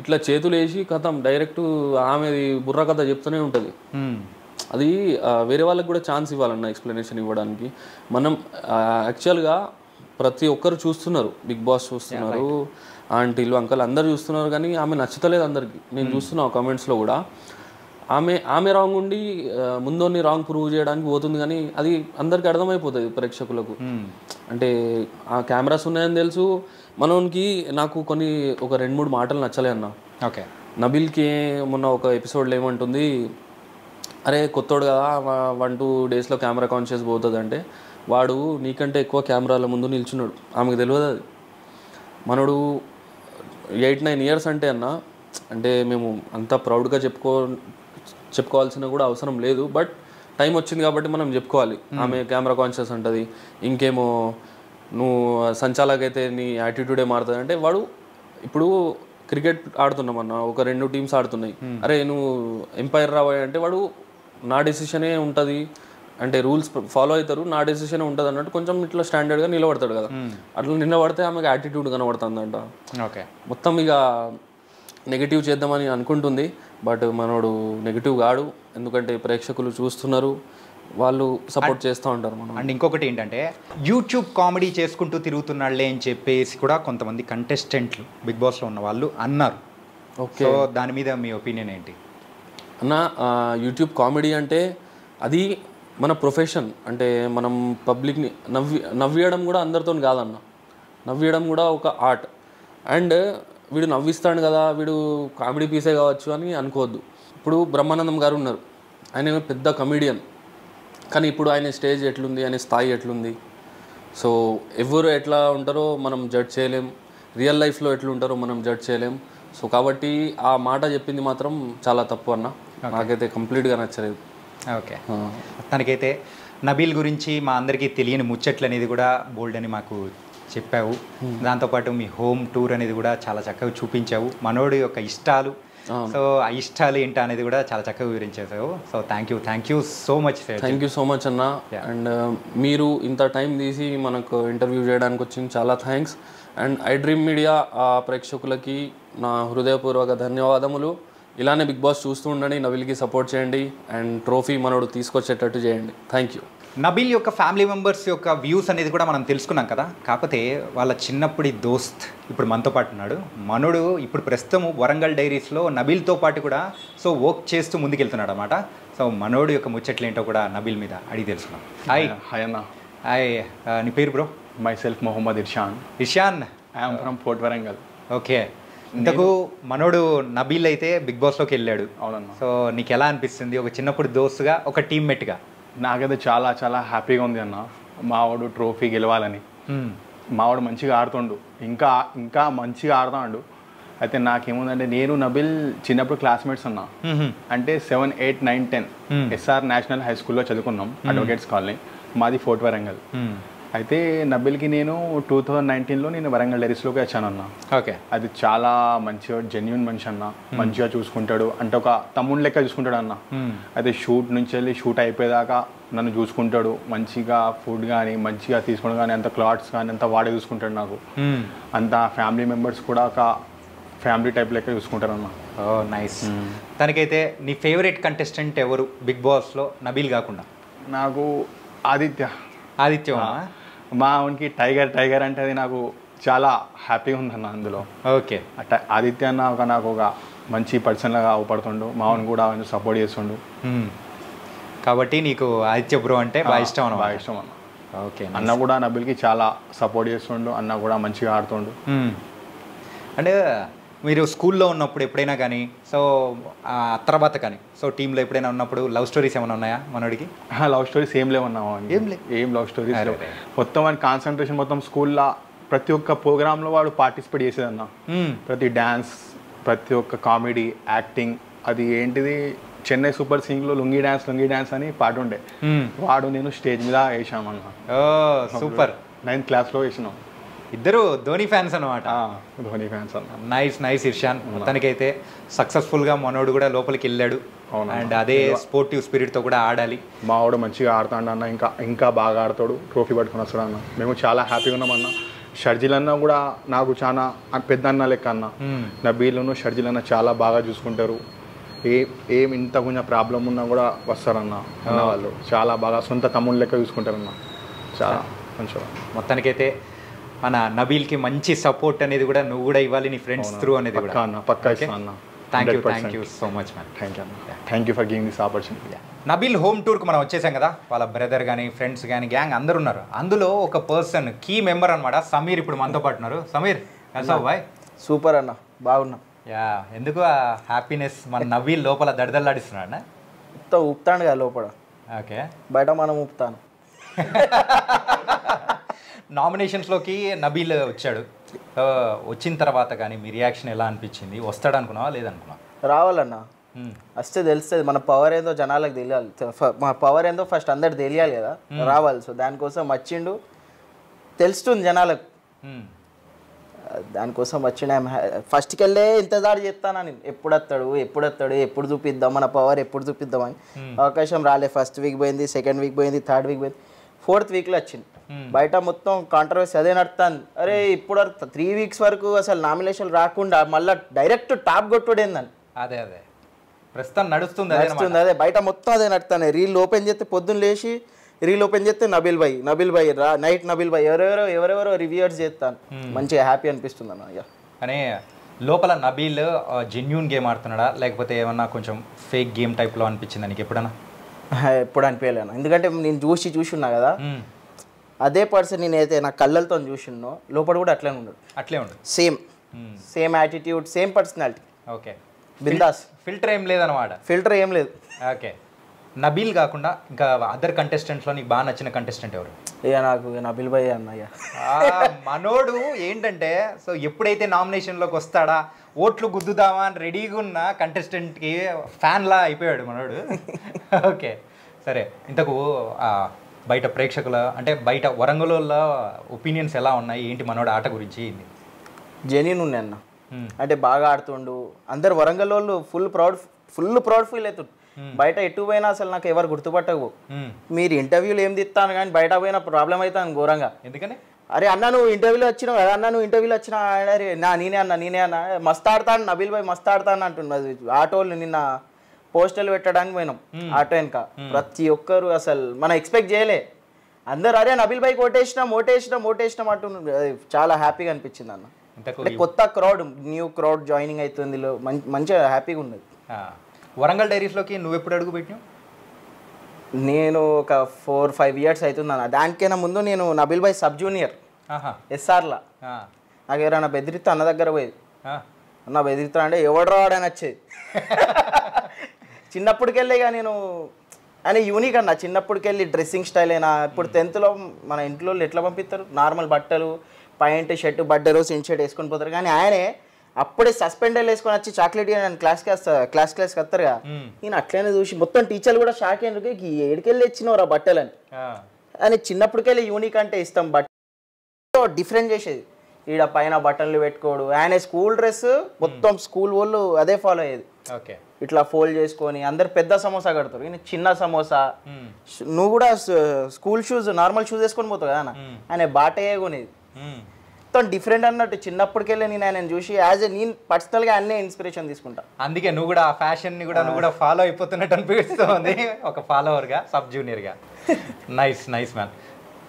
ఇట్లా చేతులు వేసి కథం డైరెక్ట్ ఆమెది బుర్ర కథ చెప్తూనే ఉంటుంది. అది వేరే వాళ్ళకి కూడా ఛాన్స్ ఇవ్వాలన్న ఎక్స్ప్లెనేషన్ ఇవ్వడానికి. మనం యాక్చువల్గా ప్రతి ఒక్కరు చూస్తున్నారు, బిగ్ బాస్ చూస్తున్నారు, ఆంటీలు అంకల్ అందరు చూస్తున్నారు, కానీ ఆమె నచ్చుతలేదు అందరికి. నేను చూస్తున్నా కామెంట్స్లో కూడా ఆమె రాంగ్ ఉండి ముందోని రాంగ్ ప్రూవ్ చేయడానికి పోతుంది, కానీ అది అందరికి అర్థమైపోతుంది ప్రేక్షకులకు. అంటే ఆ కెమెరాస్ ఉన్నాయని తెలుసు మనోనికి. నాకు ఒక 2-3 మాటలు నచ్చలే అన్న. ఓకే. నబీల్కి మొన్న ఒక ఎపిసోడ్లో ఏమంటుంది, అరే కొత్తోడు కదా 1-2 డేస్లో కెమెరా కాన్షియస్ పోతుంది అంటే, వాడు నీకంటే ఎక్కువ కెమెరాల ముందు నిల్చున్నాడు, ఆమెకు తెలియదు అది. మనోడు 8-9 ఇయర్స్ అంటే అన్న, అంటే మేము అంత ప్రౌడ్గా చెప్పుకోవాల్సిన కూడా అవసరం లేదు, బట్ టైం వచ్చింది కాబట్టి మనం చెప్పుకోవాలి. ఆమె కెమెరా కాన్షియస్ ఉంటుంది. ఇంకేమో నువ్వు సంచాలకైతే నీ యాటిట్యూడే మారుతుంది అంటే, వాడు ఇప్పుడు క్రికెట్ ఆడుతున్నామన్న, ఒక 2 టీమ్స్ ఆడుతున్నాయి, అరే నువ్వు ఎంపైర్ రావాలి అంటే వాడు నా డెసిషనే ఉంటుంది, అంటే రూల్స్ ఫాలో అవుతారు, నా డెసిషనే ఉంటుంది అన్నట్టు కొంచెం ఇట్లా స్టాండర్డ్గా నిలబడతాడు కదా. అట్లా నిలబడితే ఆమెకు యాటిట్యూడ్ కనబడుతుందంట. ఓకే. మొత్తం ఇక నెగిటివ్ చేద్దామని అనుకుంటుంది, బట్ మనోడు నెగిటివ్ కాడు. ఎందుకంటే ప్రేక్షకులు చూస్తున్నారు, వాళ్ళు సపోర్ట్ చేస్తూ ఉంటారు మనం. అండ్ ఇంకొకటి ఏంటంటే యూట్యూబ్ కామెడీ చేసుకుంటూ తిరుగుతున్నాళ్లే అని చెప్పేసి కూడా కొంతమంది కంటెస్టెంట్లు బిగ్ బాస్లో ఉన్న వాళ్ళు అన్నారు. ఓకే, సో దాని మీద మీ ఒపీనియన్ ఏంటి అన్న? యూట్యూబ్ కామెడీ అంటే అది మన ప్రొఫెషన్. అంటే మనం పబ్లిక్ని నవ్వియడం కూడా అందరితో కాదన్న, నవ్వియడం కూడా ఒక ఆర్ట్. అండ్ వీడు నవ్విస్తాడు కదా, వీడు కామెడీ పీసే కావచ్చు అని అనుకోవద్దు. ఇప్పుడు బ్రహ్మానందం గారు ఉన్నారు, ఆయన పెద్ద కమెడియన్, కానీ ఇప్పుడు ఆయన స్టేజ్ ఎట్లుంది, ఆయన స్థాయి ఎట్లుంది, సో ఎవరు ఎట్లా ఉంటారో మనం జడ్జ్ చేయలేం, రియల్ లైఫ్లో ఎట్లుంటారో మనం జడ్జ్ చేయలేం. సో కాబట్టి ఆ మాట చెప్పింది మాత్రం చాలా తప్పు అన్న, నాకైతే కంప్లీట్గా నచ్చలేదు. ఓకే. తనకైతే నబీల్ గురించి మా అందరికీ తెలియని ముచ్చట్లు అనేది కూడా బోల్డ్ అని మాకు చెప్పావు. దాంతోపాటు మీ హోమ్ టూర్ అనేది కూడా చాలా చక్కగా చూపించావు, మనోడి యొక్క ఇష్టాలు, సో ఆ ఇష్టాలు ఏంటి అనేది కూడా చాలా చక్కగా వివరించేసావు. So thank you so much. Thank you so much అన్న. అండ్ మీరు ఇంత టైం తీసి మనకు ఇంటర్వ్యూ చేయడానికి వచ్చింది, చాలా thanks. And iDream media ప్రేక్షకులకి నా హృదయపూర్వక ధన్యవాదములు. ఇలానే బిగ్ బాస్ చూస్తూ ఉండండి, నబీల్కి సపోర్ట్ చేయండి, అండ్ ట్రోఫీ మనోడు తీసుకొచ్చేటట్టు చేయండి. Thank you. నబీల్ యొక్క ఫ్యామిలీ మెంబర్స్ యొక్క వ్యూస్ అనేది కూడా మనం తెలుసుకున్నాం కదా, కాకపోతే వాళ్ళ చిన్నప్పటి దోస్త్ ఇప్పుడు మనతో పాటు ఉన్నాడు. మనోడు ఇప్పుడు ప్రస్తుతం వరంగల్ డైరీస్లో నబీల్తో పాటు కూడా సో వర్క్ చేస్తూ ముందుకెళ్తున్నాడు అన్నమాట. సో మనోడు యొక్క ముచ్చట్లు ఏంటో కూడా నబీల్ మీద అడిగి తెలుసుకున్నాం. హాయ్ అన్న. హాయ్, నీ పేరు bro? Myself Mohammed Irshan. Irshan, I am from fort Warangal. Okay. ఇంతకు మనోడు నబీల్ అయితే బిగ్ బాస్లోకి వెళ్ళాడు. అవునన్నా. సో నీకు ఎలా అనిపిస్తుంది ఒక చిన్నప్పుడు దోస్తుగా ఒక టీమ్మేట్గా? నాకైతే చాలా చాలా హ్యాపీగా ఉంది అన్న. మావాడు ట్రోఫీ గెలవాలని. మావాడు మంచిగా ఆడుతుండు, ఇంకా ఇంకా మంచిగా ఆడుతాడు. అయితే నాకేముందంటే నేను నబిల్ చిన్నప్పుడు క్లాస్మేట్స్ అన్నా. అంటే 7, 8, 9, 10 ఎస్ఆర్ నేషనల్ హై స్కూల్లో చదువుకున్నాం, అడ్వకేట్స్ కాలనీ. మాది ఫోర్ట్ వరంగల్. అయితే నబిల్కి నేను 2019లో నేను వరంగల్ డైరీస్లోకి వచ్చానన్న. ఓకే. అది చాలా మంచిగా జెన్యున్ మనిషి అన్న, మంచిగా చూసుకుంటాడు, అంటే ఒక తమ్ముడు లెక్క చూసుకుంటాడు అన్న. అయితే షూట్ నుంచి వెళ్ళి షూట్ అయిపోయేదాకా నన్ను చూసుకుంటాడు, మంచిగా ఫుడ్ కానీ మంచిగా తీసుకోవడం కానీ, అంత క్లాత్స్ కానీ అంత వాడే చూసుకుంటాడు నాకు. అంత ఫ్యామిలీ మెంబర్స్ కూడా ఒక ఫ్యామిలీ టైప్ లెక్క చూసుకుంటారు అన్న. ఓ నైస్. తనకైతే నీ ఫేవరెట్ కంటెస్టెంట్ ఎవరు బిగ్ బాస్లో నబీల్ కాకుండా? నాకు ఆదిత్య. మా వానికి టైగర్ అంటే అది నాకు చాలా హ్యాపీగా ఉందన్న అందులో. ఓకే. ఆదిత్య అన్న నాకు ఒక మంచి పర్సన్ లాగా అవపడుతుండు, మావని కూడా సపోర్ట్ చేస్తుండు. కాబట్టి నీకు ఆదిత్య బ్రో అంటే బాగా ఇష్టం అన్న? బాగా ఇష్టం అన్న. ఓకే. అన్న కూడా నబిల్కి చాలా సపోర్ట్ చేస్తుండు, అన్న కూడా మంచిగా ఆడుతుండు. అంటే మీరు స్కూల్లో ఉన్నప్పుడు ఎప్పుడైనా కానీ, సో తర్వాత కానీ, సో టీంలో ఎప్పుడైనా ఉన్నప్పుడు లవ్ స్టోరీస్ ఏమైనా ఉన్నాయా మనోడికి? లవ్ స్టోరీస్ ఏం లేవన్నా. ఏం లవ్ స్టోరీస్ లేవు. మొత్తం వాడి కాన్సన్ట్రేషన్ మొత్తం స్కూల్లో ప్రతి ఒక్క ప్రోగ్రాంలో వాడు పార్టిసిపేట్ చేసేదన్న. ప్రతి డ్యాన్స్, ప్రతి ఒక్క కామెడీ, యాక్టింగ్. అది ఏంటిది చెన్నై సూపర్ సింగ్లో లుంగీ డ్యాన్స్ అని పాట ఉండే, వాడు నేను స్టేజ్ మీద వేసామన్న. సూపర్. 9th క్లాస్లో వేసినాం. ఇద్దరు ధోని ఫ్యాన్స్ అనమాట. ధోని ఫ్యాన్స్ అన్న. నైస్ ఇర్షాన్. మొత్తానికైతే సక్సెస్ఫుల్గా మనోడు కూడా లోపలికి వెళ్ళాడు. అండ్ అదే స్పోర్టివ్ స్పిరిట్తో కూడా ఆడాలి. మావాడు మంచిగా ఆడుతాడు అన్న, ఇంకా బాగా ఆడతాడు, ట్రోఫీ పట్టుకుని వస్తాడు అన్న. మేము చాలా హ్యాపీగా ఉన్నాం అన్న. షర్జిల్ అన్న కూడా నాకు చాలా పెద్ద అన్న లెక్క అన్న. నబీల్ను షర్జిల్ అన్న చాలా బాగా చూసుకుంటారు. ఏం ఇంత కొంచెం ప్రాబ్లం ఉన్నా కూడా వస్తారన్న. అన్న వాళ్ళు చాలా బాగా సొంత తమ్ముడు లెక్క చూసుకుంటారన్న. చాలా మంచిగా. మొత్తానికైతే మన నబీల్కి మంచి సపోర్ట్ అనేది కూడా నువ్వు కూడా ఇవ్వాలి, నీ ఫ్రెండ్స్ త్రూ అనేది కూడా. పక్కా ఇస్తాను అన్న. Thank you so much man. Thank you for giving this opportunity. Nabeel home టూర్కి మనం వచ్చేసాం కదా. వాళ్ళ బ్రదర్ కానీ ఫ్రెండ్స్ కానీ గ్యాంగ్ అందరు ఉన్నారు. అందులో ఒక పర్సన్ కీ మెంబర్ అనమాట, సమీర్. ఇప్పుడు మనతో పాటు ఉన్నారు. సమీర్, కలిసావు బాయ్? సూపర్ అన్న, బాగున్నా. యా, ఎందుకు ఆ హ్యాపీనెస్ మన నబీల్ లోపల దడదల్లాడిస్తున్నాడు? ఊపుతాడు కదా లోపల. ఓకే. బయట మనం ఊపుతాను. నామినేషన్స్లోకి నబీల్ వచ్చాడు. వచ్చిన తర్వాత కానీ మీ రియాక్షన్ ఎలా అనిపించింది? వస్తాడు అనుకున్నావా లేదనుకున్నావా? రావాలన్నా, వస్తే తెలుస్తుంది మన పవర్ ఏందో జనాలకు తెలియాలి. మన పవర్ ఏందో ఫస్ట్ అందరికి తెలియాలి కదా, రావాలి. సో దానికోసం వచ్చిండు, తెలుస్తుంది జనాలకు. దానికోసం వచ్చిండు. ఫస్ట్కి వెళ్ళే ఇంతదాడు చెప్తాను నేను, ఎప్పుడు వస్తాడు, ఎప్పుడు చూపిద్దాం, మన పవర్ ఎప్పుడు చూపిద్దామని. అవకాశం రాలే. ఫస్ట్ వీక్ పోయింది, సెకండ్ వీక్ పోయింది, థర్డ్ వీక్ పోయింది, 4th వీక్లో వచ్చింది. బయట మొత్తం కాంట్రవర్సీ అదే నడుస్తుంది. అరే ఇప్పుడు 3 వీక్స్ వరకు అసలు నామినేషన్ రాకుండా మళ్ళీ డైరెక్ట్ టాప్ కొట్టుడేందని. అదే ప్రస్తుతం నడుస్తుంది. అదే బయట మొత్తం అదే నడుస్తాను. రీల్ ఓపెన్ చేస్తే పొద్దున్న లేచి రీల్ ఓపెన్ చేస్తే నబీల్ భాయ్ నైట్ నబీల్ భాయ్ ఎవరెవరో రివ్యూవర్స్ చేస్తాను. మంచిగా హ్యాపీ అనిపిస్తుంది అన్న. ఇక కానీ లోపల నబీల్ జెన్యూన్ గేమ్ ఆడుతున్నాడా లేకపోతే ఏమన్నా కొంచెం ఫేక్ గేమ్ టైప్లో అనిపించిందా నీకు ఎప్పుడన్నా? ఎప్పుడు అనిపించలేను, ఎందుకంటే నేను చూసి ఉన్నా కదా. అదే పర్సన్ నేనైతే నా కళ్ళతో చూసిన్నో లోపల కూడా అట్లే ఉండడు. Same attitude, same personality. Okay. Bindaas. Filter ఏం లేదన్నమాట. ఫిల్టర్ ఏం లేదు. ఓకే. నబీల్ కాకుండా ఇంకా అదర్ కంటెస్టెంట్స్లో నీకు బాగా నచ్చిన కంటెస్టెంట్ ఎవరు? ఇక నాకు నబీల్ భాయ్ అన్నయ్య. మనోడు ఏంటంటే, సో ఎప్పుడైతే నామినేషన్లోకి వస్తాడా ఓట్లు గుద్దుదామా అని రెడీగా ఉన్న కంటెస్టెంట్కి ఫ్యాన్లా అయిపోయాడు మనోడు. ఓకే సరే, ఇంతకు బయట ప్రేక్షకుల అంటే బయట వరంగల్లో ఒపీనియన్స్ ఎలా ఉన్నాయి ఏంటి మనోడు ఆట గురించి? జెన్యూన్ ఉన్నాయి అన్న. అంటే బాగా ఆడుతుండు. అందరు వరంగల్ వాళ్ళు ఫుల్ ప్రౌడ్ ఫీల్ అవుతుంది. బయట ఎటు పోయినా అసలు నాకు ఎవరు గుర్తుపట్టవు. మీరు ఇంటర్వ్యూలు ఏం తిస్తాను కానీ బయట పోయినా ప్రాబ్లం అవుతాను ఘోరంగా. ఎందుకని? అరే అన్న నువ్వు ఇంటర్వ్యూలో వచ్చినావు కదా, అన్న నువ్వు ఇంటర్వ్యూలో వచ్చినా నేనే అన్న మస్తు ఆడతాను నబీల్ భాయ్ మస్తు ఆడతాను అంటున్నది. ఆటోలు నిన్న పోస్టర్లు పెట్టడానికి పోయినాం ఆటో వెనక. ప్రతి ఒక్కరు అసలు మనం ఎక్స్పెక్ట్ చేయలే. అందరు అరే నబీల్ భాయ్ ఓటేసినాం అంటున్నారు. చాలా హ్యాపీగా అనిపించింది అన్న. కొత్త క్రౌడ్, న్యూ క్రౌడ్ జాయినింగ్ అవుతుంది, మంచిగా హ్యాపీగా ఉన్నది. వరంగల్ డైరీస్లోకి నువ్వు ఎప్పుడు అడుగు పెట్టినావు? నేను ఒక 4-5 ఇయర్స్ అవుతుంది అన్న. దానికైనా ముందు నేను నబీల్ భాయ్ సబ్ జూనియర్ ఎస్ఆర్లా. నాకు ఎవరైనా బెదిరిస్తే అన్న దగ్గర పోయేది. అన్న బెదిరిస్తా అంటే ఎవడు రావాడని వచ్చేది. చిన్నప్పటికెళ్ళి ఇక నేను అని యూనిక్ అన్న, చిన్నప్పటికెళ్ళి డ్రెస్సింగ్ స్టైల్ అయినా. ఇప్పుడు 10th మన ఇంట్లో ఎట్లా పంపిస్తారు, నార్మల్ బట్టలు ప్యాంట్ షర్ట్ బట్టలు సెంట్ షర్ట్ వేసుకొని పోతారు. కానీ ఆయనే అప్పుడే సస్పెండర్లు వేసుకొని వచ్చి చాక్లెట్ నేను క్లాస్కి వస్తారుగా, నేను అట్లనే చూసి మొత్తం టీచర్లు కూడా షాక్ అయినారు, ఏడికెళ్ళి తెచ్చినవరా బట్టలని. అని చిన్నప్పటికెళ్ళి యూనిక్ అంటే ఇష్టం. బట్టలు డిఫరెంట్ చేసేది, ఈడ పైన బట్టలు పెట్టుకోడు. ఆయన స్కూల్ డ్రెస్ మొత్తం స్కూల్ వాళ్ళు అదే ఫాలో అయ్యేది, ఇట్లా ఫోల్డ్ చేసుకొని. అందరు పెద్ద సమోసా కడతారు, ఈయన చిన్న సమోసా. నువ్వు కూడా స్కూల్ షూస్ నార్మల్ షూస్ వేసుకొని పోతావు కదా, ఆయన బాటే కొనేది. మొత్తం డిఫరెంట్ అన్నట్టు. చిన్నప్పటికెళ్ళి నేను ఆయన చూసి నేను పర్సనల్గా అన్నీ ఇన్స్పిరేషన్ తీసుకుంటా. అందుకే నువ్వు కూడా ఆ ఫ్యాషన్ని కూడా నువ్వు కూడా ఫాలో అయిపోతున్నట్టు అనిపిస్తుంది ఒక ఫాలోవర్గా, సబ్ జూనియర్గా. Nice man.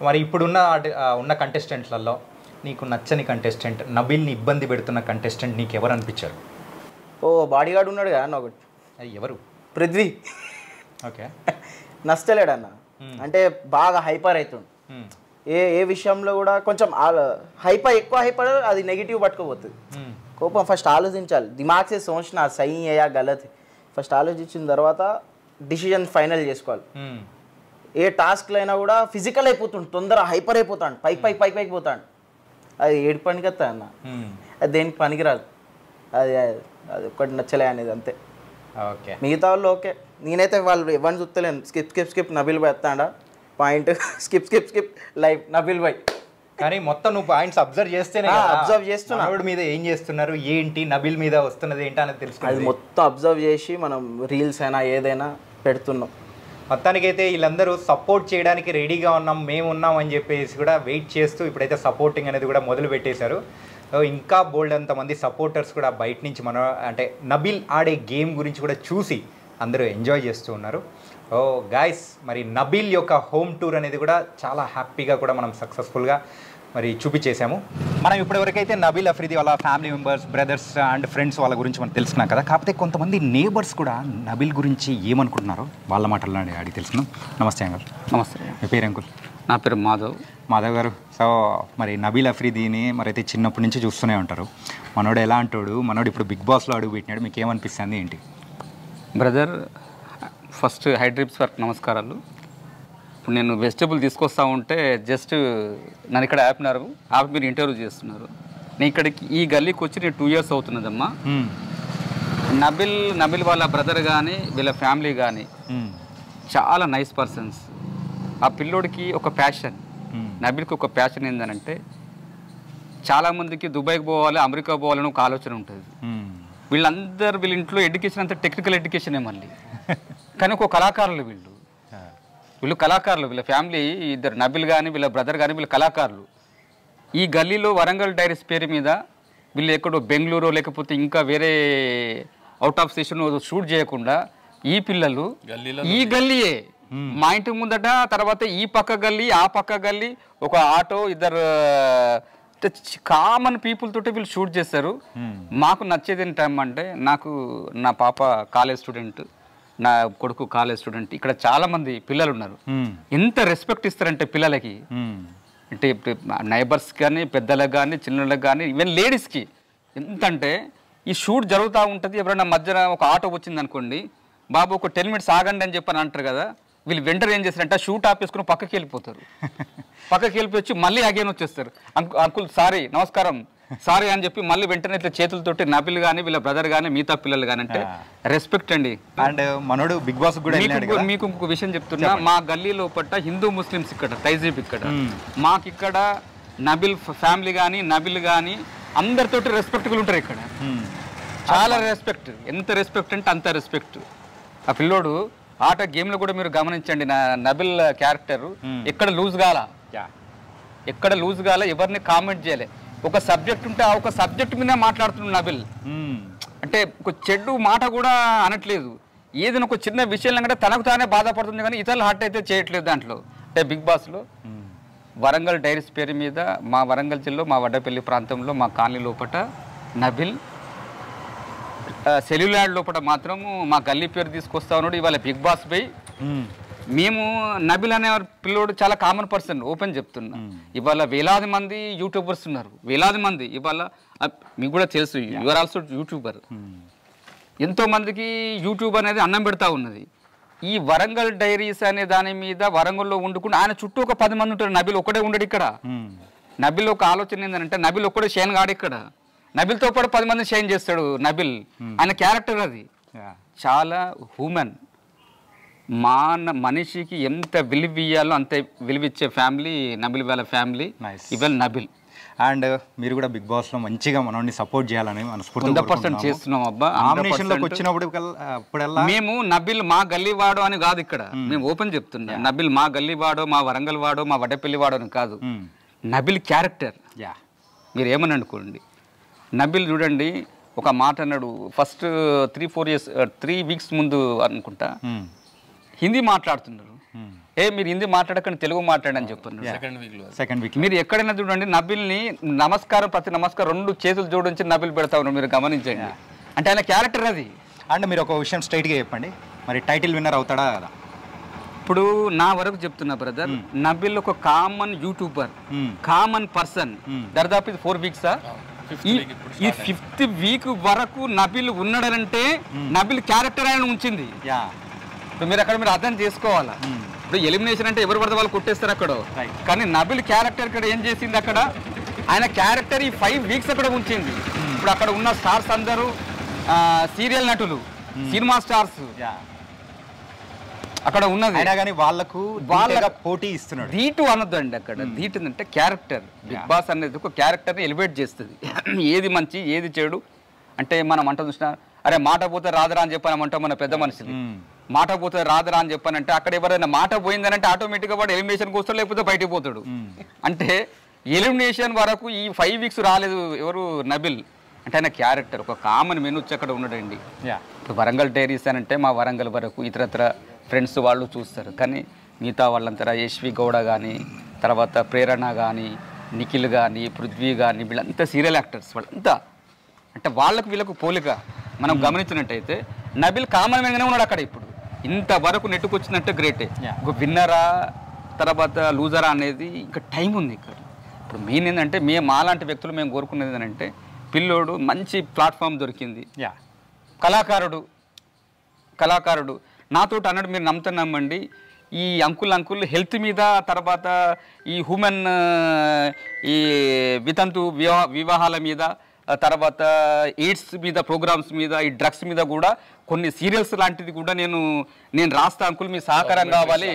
మరి ఇప్పుడున్న కంటెస్టెంట్లలో నీకు నచ్చని కంటెస్టెంట్, నబిల్ని ఇబ్బంది పెడుతున్న కంటెస్టెంట్ నీకు ఎవరు అనిపించారు? బాడీ గార్డ్ ఉన్నాడు కదా అన్న ఒకటి, ఎవరు? పృథ్వీ. ఓకే. నచ్చలేడు అన్న, అంటే బాగా హైపర్ అవుతుండు. ఏ విషయంలో కూడా కొంచెం ఎక్కువ హైపర్, అది నెగిటివ్ పట్టుకోపోతుంది. కోపం ఫస్ట్ ఆలోచించాలి, దిమాగ్ సే సోచనా సహీ యా గలత్. ఫస్ట్ ఆలోచించిన తర్వాత డిసిజన్ ఫైనల్ చేసుకోవాలి. ఏ టాస్క్లో అయినా కూడా ఫిజికల్ అయిపోతుండు, తొందర హైపర్ అయిపోతాడు, పైకి పోతాడు. అది ఏడు పనికి వస్తా అన్న, అది దేనికి పనికిరాదు. అది ఒక్కటి నచ్చలే అనేది అంతే. ఓకే. మిగతా వాళ్ళు ఓకే. నేనైతే వాళ్ళు ఎవరిని చూస్తలేను. స్కిప్ నబిల్ బాయ్ వస్తాడా point, skip live Nabil boy. కానీ మొత్తం నువ్వు పాయింట్స్ అబ్జర్వ్ చేస్తేనే అబ్జర్వ్ చేస్తున్నా, మనోడి మీద ఏం చేస్తున్నారు ఏంటి, నబిల్ మీద వస్తున్నది ఏంటి అనేది తెలుసుకుని అది మొత్తం అబ్జర్వ్ చేసి మనం రీల్స్ అయినా ఏదైనా పెడుతున్నాం. మొత్తానికైతే వీళ్ళందరూ సపోర్ట్ చేయడానికి రెడీగా మేము ఉన్నాం అని చెప్పేసి కూడా వెయిట్ చేస్తూ ఇప్పుడైతే సపోర్టింగ్ అనేది కూడా మొదలు పెట్టేశారు. ఇంకా బోల్డ్ అంతమంది సపోర్టర్స్ కూడా బయట నుంచి అంటే నబిల్ ఆడే గేమ్ గురించి కూడా చూసి అందరూ ఎంజాయ్ చేస్తూ ఉన్నారు. గాయస్, మరి నబిల్ యొక్క హోమ్ టూర్ అనేది కూడా చాలా హ్యాపీగా కూడా మనం సక్సెస్ఫుల్గా మరి చూపించేసాము. మనం ఇప్పటివరకైతే నబిల్ అఫ్రిది వాళ్ళ family members, brothers and friends వాళ్ళ గురించి మనం తెలుసుకున్నాం కదా. కాకపోతే కొంతమంది నేబర్స్ కూడా నబిల్ గురించి ఏమనుకుంటున్నారో వాళ్ళ మాటల్లో అడిగి తెలుసుకున్నాం. నమస్తే అంకుల్. నమస్తే. మీ పేరు అంకుల్? నా పేరు మాధవ్ గారు. సో మరి నబిల్ అఫ్రిదీని మరి అయితే చిన్నప్పటి నుంచి చూస్తూనే ఉంటారు. మనోడు ఎలా అంటాడు, మనోడు ఇప్పుడు బిగ్ బాస్లో అడుగు పెట్టినాడు, మీకు ఏమనిపిస్తుంది ఏంటి? బ్రదర్, ఫస్ట్ హైడ్రిప్స్ వర్క్ నమస్కారాలు. ఇప్పుడు నేను వెజిటబుల్ తీసుకొస్తా ఉంటే జస్ట్ నన్ను ఇక్కడ ఆపినారు, మీరు ఇంటర్వ్యూ చేస్తున్నారు. నేను ఇక్కడికి ఈ గల్లీకి వచ్చి నేను 2 years అవుతున్నదమ్మా. నబిల్ వాళ్ళ బ్రదర్ కానీ వీళ్ళ ఫ్యామిలీ కానీ చాలా నైస్ పర్సన్స్. ఆ పిల్లోడికి ఒక ప్యాషన్, నబిల్కి ఒక ప్యాషన్ ఏంటంటే చాలామందికి దుబాయ్కి పోవాలి, అమెరికా పోవాలని ఒక ఆలోచన ఉంటుంది. వీళ్ళ ఇంట్లో ఎడ్యుకేషన్ అంతా టెక్నికల్ ఎడ్యుకేషనే మళ్ళీ, కానీ ఒక కళాకారులు వీళ్ళు కళాకారులు. వీళ్ళ ఫ్యామిలీ ఇద్దరు, నబిల్ కానీ వీళ్ళ బ్రదర్ కానీ వీళ్ళ కళాకారులు. ఈ గల్లీలో వరంగల్ డైరీస్ పేరు మీద వీళ్ళు ఎక్కడో బెంగళూరు లేకపోతే ఇంకా వేరే అవుట్ ఆఫ్ స్టేషన్ షూట్ చేయకుండా ఈ పిల్లలు ఈ గల్లీయే, మా ఇంటి ముందట, తర్వాత ఈ పక్క గల్లీ ఆ పక్క గల్లీ, ఒక ఆటో, ఇద్దరు కామన్ పీపుల్ తోటి వీళ్ళు షూట్ చేస్తారు. మాకు నచ్చేది ఏంటంటే, నాకు నా పాప కాలేజ్ స్టూడెంట్, నా కొడుకు కాలేజ్ స్టూడెంట్, ఇక్కడ చాలా మంది పిల్లలు ఉన్నారు. ఎంత రెస్పెక్ట్ ఇస్తారంటే పిల్లలకి, అంటే నైబర్స్ కానీ, పెద్దలకు కానీ, చిన్నలకు కానీ, ఈవెన్ లేడీస్కి ఎంతంటే ఈ షూట్ జరుగుతూ ఉంటుంది. ఎవరైనా మధ్యన ఒక ఆటో వచ్చింది అనుకోండి, బాబు ఒక 10 minutes ఆగండి అని చెప్పని అంటారు కదా, వీళ్ళు వెంటనే ఏం చేస్తారంటే షూట్ ఆపేసుకుని పక్కకి వెళ్ళిపోతారు. పక్కకి వెళ్ళిపోయి మళ్ళీ అగైన్ వచ్చేస్తారు. అంకుల్ సారీ, నమస్కారం సారీ అని చెప్పి మళ్ళీ వెంటనే ఇట్లా చేతులతోటి నబిల్ కానీ వీళ్ళ బ్రదర్ కానీ మిగతా పిల్లలు కానీ అంటే రెస్పెక్ట్ అండి. అండ్ మనోడు బిగ్ బాస్ కూడా మీకు ఇంకొక విషయం చెప్తున్నా, మా గల్లీ లోపల హిందూ ముస్లిమ్స్ ఇక్కడ తైజీబ్ ఇక్కడ మాకు ఇక్కడ నబిల్ ఫ్యామిలీ కానీ నబిల్ కానీ అందరితోటి రెస్పెక్ట్గా ఉంటారు ఇక్కడ. చాలా రెస్పెక్ట్, ఎంత రెస్పెక్ట్ అంటే అంత రెస్పెక్ట్. ఆ పిల్లోడు ఆట గేమ్లో కూడా మీరు గమనించండి, నబిల్ క్యారెక్టర్ ఎక్కడ లూజ్ కాల, ఎవరిని కామెంట్ చేయలే. ఒక సబ్జెక్ట్ ఉంటే ఆ ఒక సబ్జెక్ట్ మీద మాట్లాడుతున్నాడు నబిల్. అంటే ఒక చెడు మాట కూడా అనట్లేదు. ఏదైనా ఒక చిన్న విషయం కంటే తనకు తానే బాధపడుతుంది, కానీ ఇతరులు హర్ట్ అయితే చేయట్లేదు దాంట్లో. అంటే బిగ్ బాస్లో వరంగల్ డైరీస్ పేరు మీద మా వరంగల్ జిల్లా, మా వడ్డపల్లి ప్రాంతంలో, మా కాలనీ లోపల నబిల్, సెల్యులాడ్ లోపల మాత్రము మా గల్లీ పేరు తీసుకొస్తా ఉన్నాడు. ఇవాళ బిగ్ బాస్ పోయి మేము నబిల్ అనే పిల్లోడు చాలా కామన్ పర్సన్, ఓపెన్ చెప్తున్నా. ఇవాళ వేలాది మంది యూట్యూబర్స్ ఉన్నారు, వేలాది మంది. ఇవాళ మీకు కూడా తెలుసు, యువర్ ఆల్సో యూట్యూబర్. ఎంతోమందికి యూట్యూబ్ అనేది అన్నం పెడతా ఉన్నది. ఈ వరంగల్ డైరీస్ అనే దాని మీద వరంగల్లో వండుకుంటే ఆయన చుట్టూ ఒక 10 మంది ఉంటారు. నబిల్ ఒక్కడే ఉండడు ఇక్కడ. నబిల్ ఒక ఆలోచన ఏంటంటే నబిల్ ఒక్కడే షైన్ గాడు ఇక్కడ. నబిల్తో పాటు 10 మంది షైన్ చేస్తాడు నబిల్. ఆయన క్యారెక్టర్ అది చాలా హ్యూమన్. మనిషికి ఎంత విలువ ఇయ్యాలో అంత విలువిచ్చే ఫ్యామిలీ నబిల్ వాళ్ళ ఫ్యామిలీ. ఇవాళ నబిల్ అండ్ మీరు కూడా బిగ్ బాస్ లో మంచిగా మనల్ని సపోర్ట్ చేయాలని 100% చేస్తున్నాం అబ్బా. నామినేషన్లోకి వచ్చినప్పుడు మేము నబిల్ మా గల్లీవాడో అని కాదు ఇక్కడ, మేము ఓపెన్ చెప్తున్నా. నబిల్ మా గల్లీవాడో, మా వరంగల్ వాడో, మా వడ్డపల్లి వాడో అని కాదు. నబిల్ క్యారెక్టర్. మీరు ఏమని అనుకోండి, నబిల్ చూడండి ఒక మాట అన్నాడు ఫస్ట్ 3 వీక్స్ ముందు అనుకుంటా. హిందీ మాట్లాడుతున్నారు, మీరు హిందీ మాట్లాడకండి తెలుగు మాట్లాడని చెప్పారు. సెకండ్ వీక్ మీరు ఎక్కడైనా చూడండి నబిల్ని నమస్కారం, ప్రతి నమస్కారం 2 చేతులు జోడించి నబిల్ పెడతా ఉన్నారు, మీరు గమనించండి. అంటే ఆయన క్యారెక్టర్ అది. అండ్ మీరు ఒక విషయం స్ట్రైట్గా చెప్పండి, మరి టైటిల్ విన్నర్ అవుతాడా కదా? ఇప్పుడు నా వరకు చెప్తున్నా బ్రదర్, నబిల్ ఒక కామన్ యూట్యూబర్, కామన్ పర్సన్. దాదాపు 4 వీక్సా, ఈ 5th వీక్ వరకు నబిల్ ఉన్నాడనంటే నబిల్ క్యారెక్టర్ ఆయన ఉంచింది. ఇప్పుడు మీరు అక్కడ మీరు అర్థం చేసుకోవాలా. ఇప్పుడు ఎలిమినేషన్ అంటే ఎవరు పడితే వాళ్ళు కొట్టేస్తారు అక్కడ, కానీ నబిల్ క్యారెక్టర్ ఇక్కడ ఏం చేసింది, అక్కడ ఆయన క్యారెక్టర్ ఈ 5 వీక్స్ అక్కడ ఉంచింది. ఇప్పుడు అక్కడ ఉన్న స్టార్స్ అందరూ సీరియల్ నటులు, సినిమా స్టార్స్ అక్కడ ఉన్నది. కానీ వాళ్ళ పోటీ ఇస్తున్నాడు. ధీటు అనొద్దండి అక్కడ. ధీటు అంటే క్యారెక్టర్. బిగ్ బాస్ అనేది ఒక క్యారెక్టర్ని ఎలివేట్ చేస్తుంది. ఏది మంచి ఏది చెడు అంటే మనం అంట చూసినా, అరే మాట పోతే రాదురా అని చెప్పానంటాం మన పెద్ద మనుషులు. మాట పోతే రాదురా అని చెప్పానంటే అక్కడ ఎవరైనా మాట పోయిందనంటే ఆటోమేటిక్గా వాడు ఎలిమినేషన్కి వస్తాడు, లేకపోతే బయటకు పోతాడు. అంటే ఎలిమినేషన్ వరకు ఈ 5 వీక్స్ రాలేదు ఎవరు, నబిల్. అంటే ఆయన క్యారెక్టర్ ఒక కామన్ మెనూచ్ అక్కడ ఉన్నాడండి. ఇప్పుడు వరంగల్ డైరీస్ అని అంటే మా వరంగల్ వరకు ఇతరత్ర ఫ్రెండ్స్ వాళ్ళు చూస్తారు, కానీ మిగతా వాళ్ళంతా యశ్వి గౌడ కానీ, తర్వాత ప్రేరణ కానీ, నిఖిల్ కానీ, పృథ్వీ కానీ, వీళ్ళంతా సీరియల్ యాక్టర్స్ వాళ్ళంతా. అంటే వాళ్ళకు వీళ్ళకు పోలిక మనం గమనించినట్టయితే నబిల్ కామన్ మ్యాన్గానే ఉన్నాడు అక్కడ. ఇప్పుడు ఇంతవరకు నెట్టుకొచ్చిందంటే గ్రేటే. ఒక విన్నరా తర్వాత లూజరా అనేది ఇంకా టైం ఉంది ఇక్కడ. ఇప్పుడు మెయిన్ ఏంటంటే మాలాంటి వ్యక్తులు మేము కోరుకునేది ఏంటంటే పిల్లోడు మంచి ప్లాట్ఫామ్ దొరికింది, కళాకారుడు నాతో అన్నాడు, మీరు నమ్మండి ఈ అంకుల్ హెల్త్ మీద, తర్వాత ఈ హ్యూమన్ ఈ వితంతు వివాహాల మీద, తర్వాత ఎయిడ్స్ మీద ప్రోగ్రామ్స్ మీద, ఈ డ్రగ్స్ మీద కూడా కొన్ని సీరియల్స్ లాంటిది కూడా నేను రాస్తా అంకుల్, మీ సహకారం కావాలి.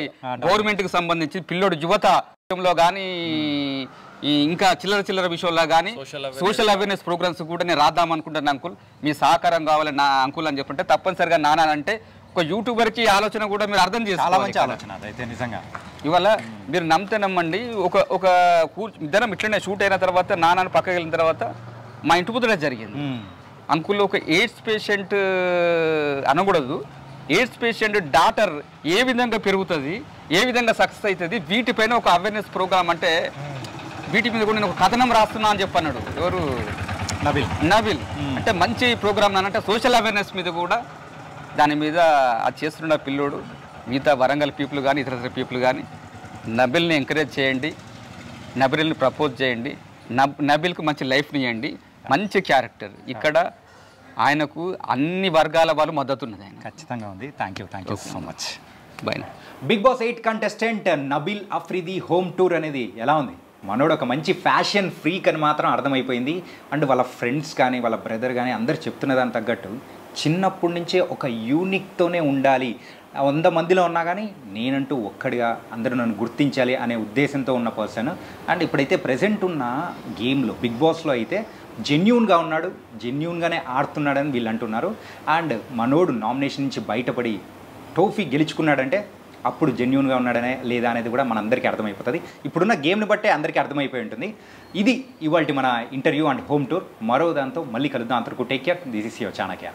గవర్నమెంట్కి సంబంధించి పిల్లోడు యువత విషయంలో కానీ, ఈ ఇంకా చిల్లర విషయంలో కానీ సోషల్ అవేర్నెస్ ప్రోగ్రామ్స్ కూడా నేను రాద్దాం అనుకుంటాను అంకుల్, మీ సహకారం కావాలి నా అంకుల్ అని చెప్పంటే తప్పనిసరిగా నాన్న అంటే ఒక యూట్యూబర్కి ఆలోచన కూడా మీరు అర్థం చేసుకోవాలి. ఇవాళ మీరు నమ్మండి, ఒక ఇద్దరం ఇట్లనే షూట్ అయిన తర్వాత నాన్నని పక్కకి వెళ్ళిన తర్వాత మా ఇంటి పుద్దడే జరిగింది. అంకుల్ ఒక ఎయిడ్స్ పేషెంట్ అనకూడదు, ఎయిడ్స్ పేషెంట్ డాటర్ ఏ విధంగా పెరుగుతుంది, ఏ విధంగా సక్సెస్ అవుతుంది, వీటిపైన ఒక అవేర్నెస్ ప్రోగ్రామ్ అంటే వీటి మీద కూడా నేను ఒక కథనం రాస్తున్నా అని చెప్పన్నాడు. ఎవరు? నబిల్. అంటే మంచి ప్రోగ్రామ్ అంటే సోషల్ అవేర్నెస్ మీద కూడా దాని మీద అది చేస్తున్న పిల్లోడు. మిగతా వరంగల్ పీపుల్ కానీ ఇతర పీపుల్ కానీ నబిల్ని ఎంకరేజ్ చేయండి, నబిల్ని ప్రపోజ్ చేయండి, నబిల్కి మంచి లైఫ్ని ఇవ్వండి. మంచి క్యారెక్టర్ ఇక్కడ, ఆయనకు అన్ని వర్గాల వాళ్ళు మద్దతు ఉన్నది. ఆయన ఖచ్చితంగా ఉంది. Thank you so much. Bye. Big boss 8 contestant Nabil Afridi home tour అనేది ఎలా ఉంది? మనోడు ఒక మంచి ఫ్యాషన్ ఫ్రీక్ అని మాత్రం అర్థమైపోయింది. అండ్ వాళ్ళ ఫ్రెండ్స్ కానీ వాళ్ళ బ్రదర్ కానీ అందరు చెప్తున్న దానికి తగ్గట్టు చిన్నప్పటి నుంచే ఒక యూనిక్తోనే ఉండాలి, 100 మందిలో ఉన్నా కానీ నేనంటూ ఒక్కడిగా అందరూ నన్ను గుర్తించాలి అనే ఉద్దేశంతో ఉన్న పర్సన్. అండ్ ఇప్పుడైతే ప్రజెంట్ ఉన్న గేమ్లో బిగ్ బాస్లో అయితే జెన్యూన్గా ఉన్నాడు, జెన్యూన్గానే ఆడుతున్నాడని వీళ్ళు అంటున్నారు. అండ్ మనోడు నామినేషన్ నుంచి బయటపడి ట్రోఫీ గెలుచుకున్నాడంటే అప్పుడు జెన్యూన్గా ఉన్నాడనే లేదా అనేది కూడా మనందరికీ అర్థమైపోతుంది. ఇప్పుడున్న గేమ్ని బట్టే అందరికీ అర్థమైపోయి ఉంటుంది. ఇది ఇవాల్టి మన ఇంటర్వ్యూ అండ్ హోమ్ టూర్. మరో దాంతో మళ్ళీ కలుద్దాం. అంతవరకు take care. This is your Chanakya.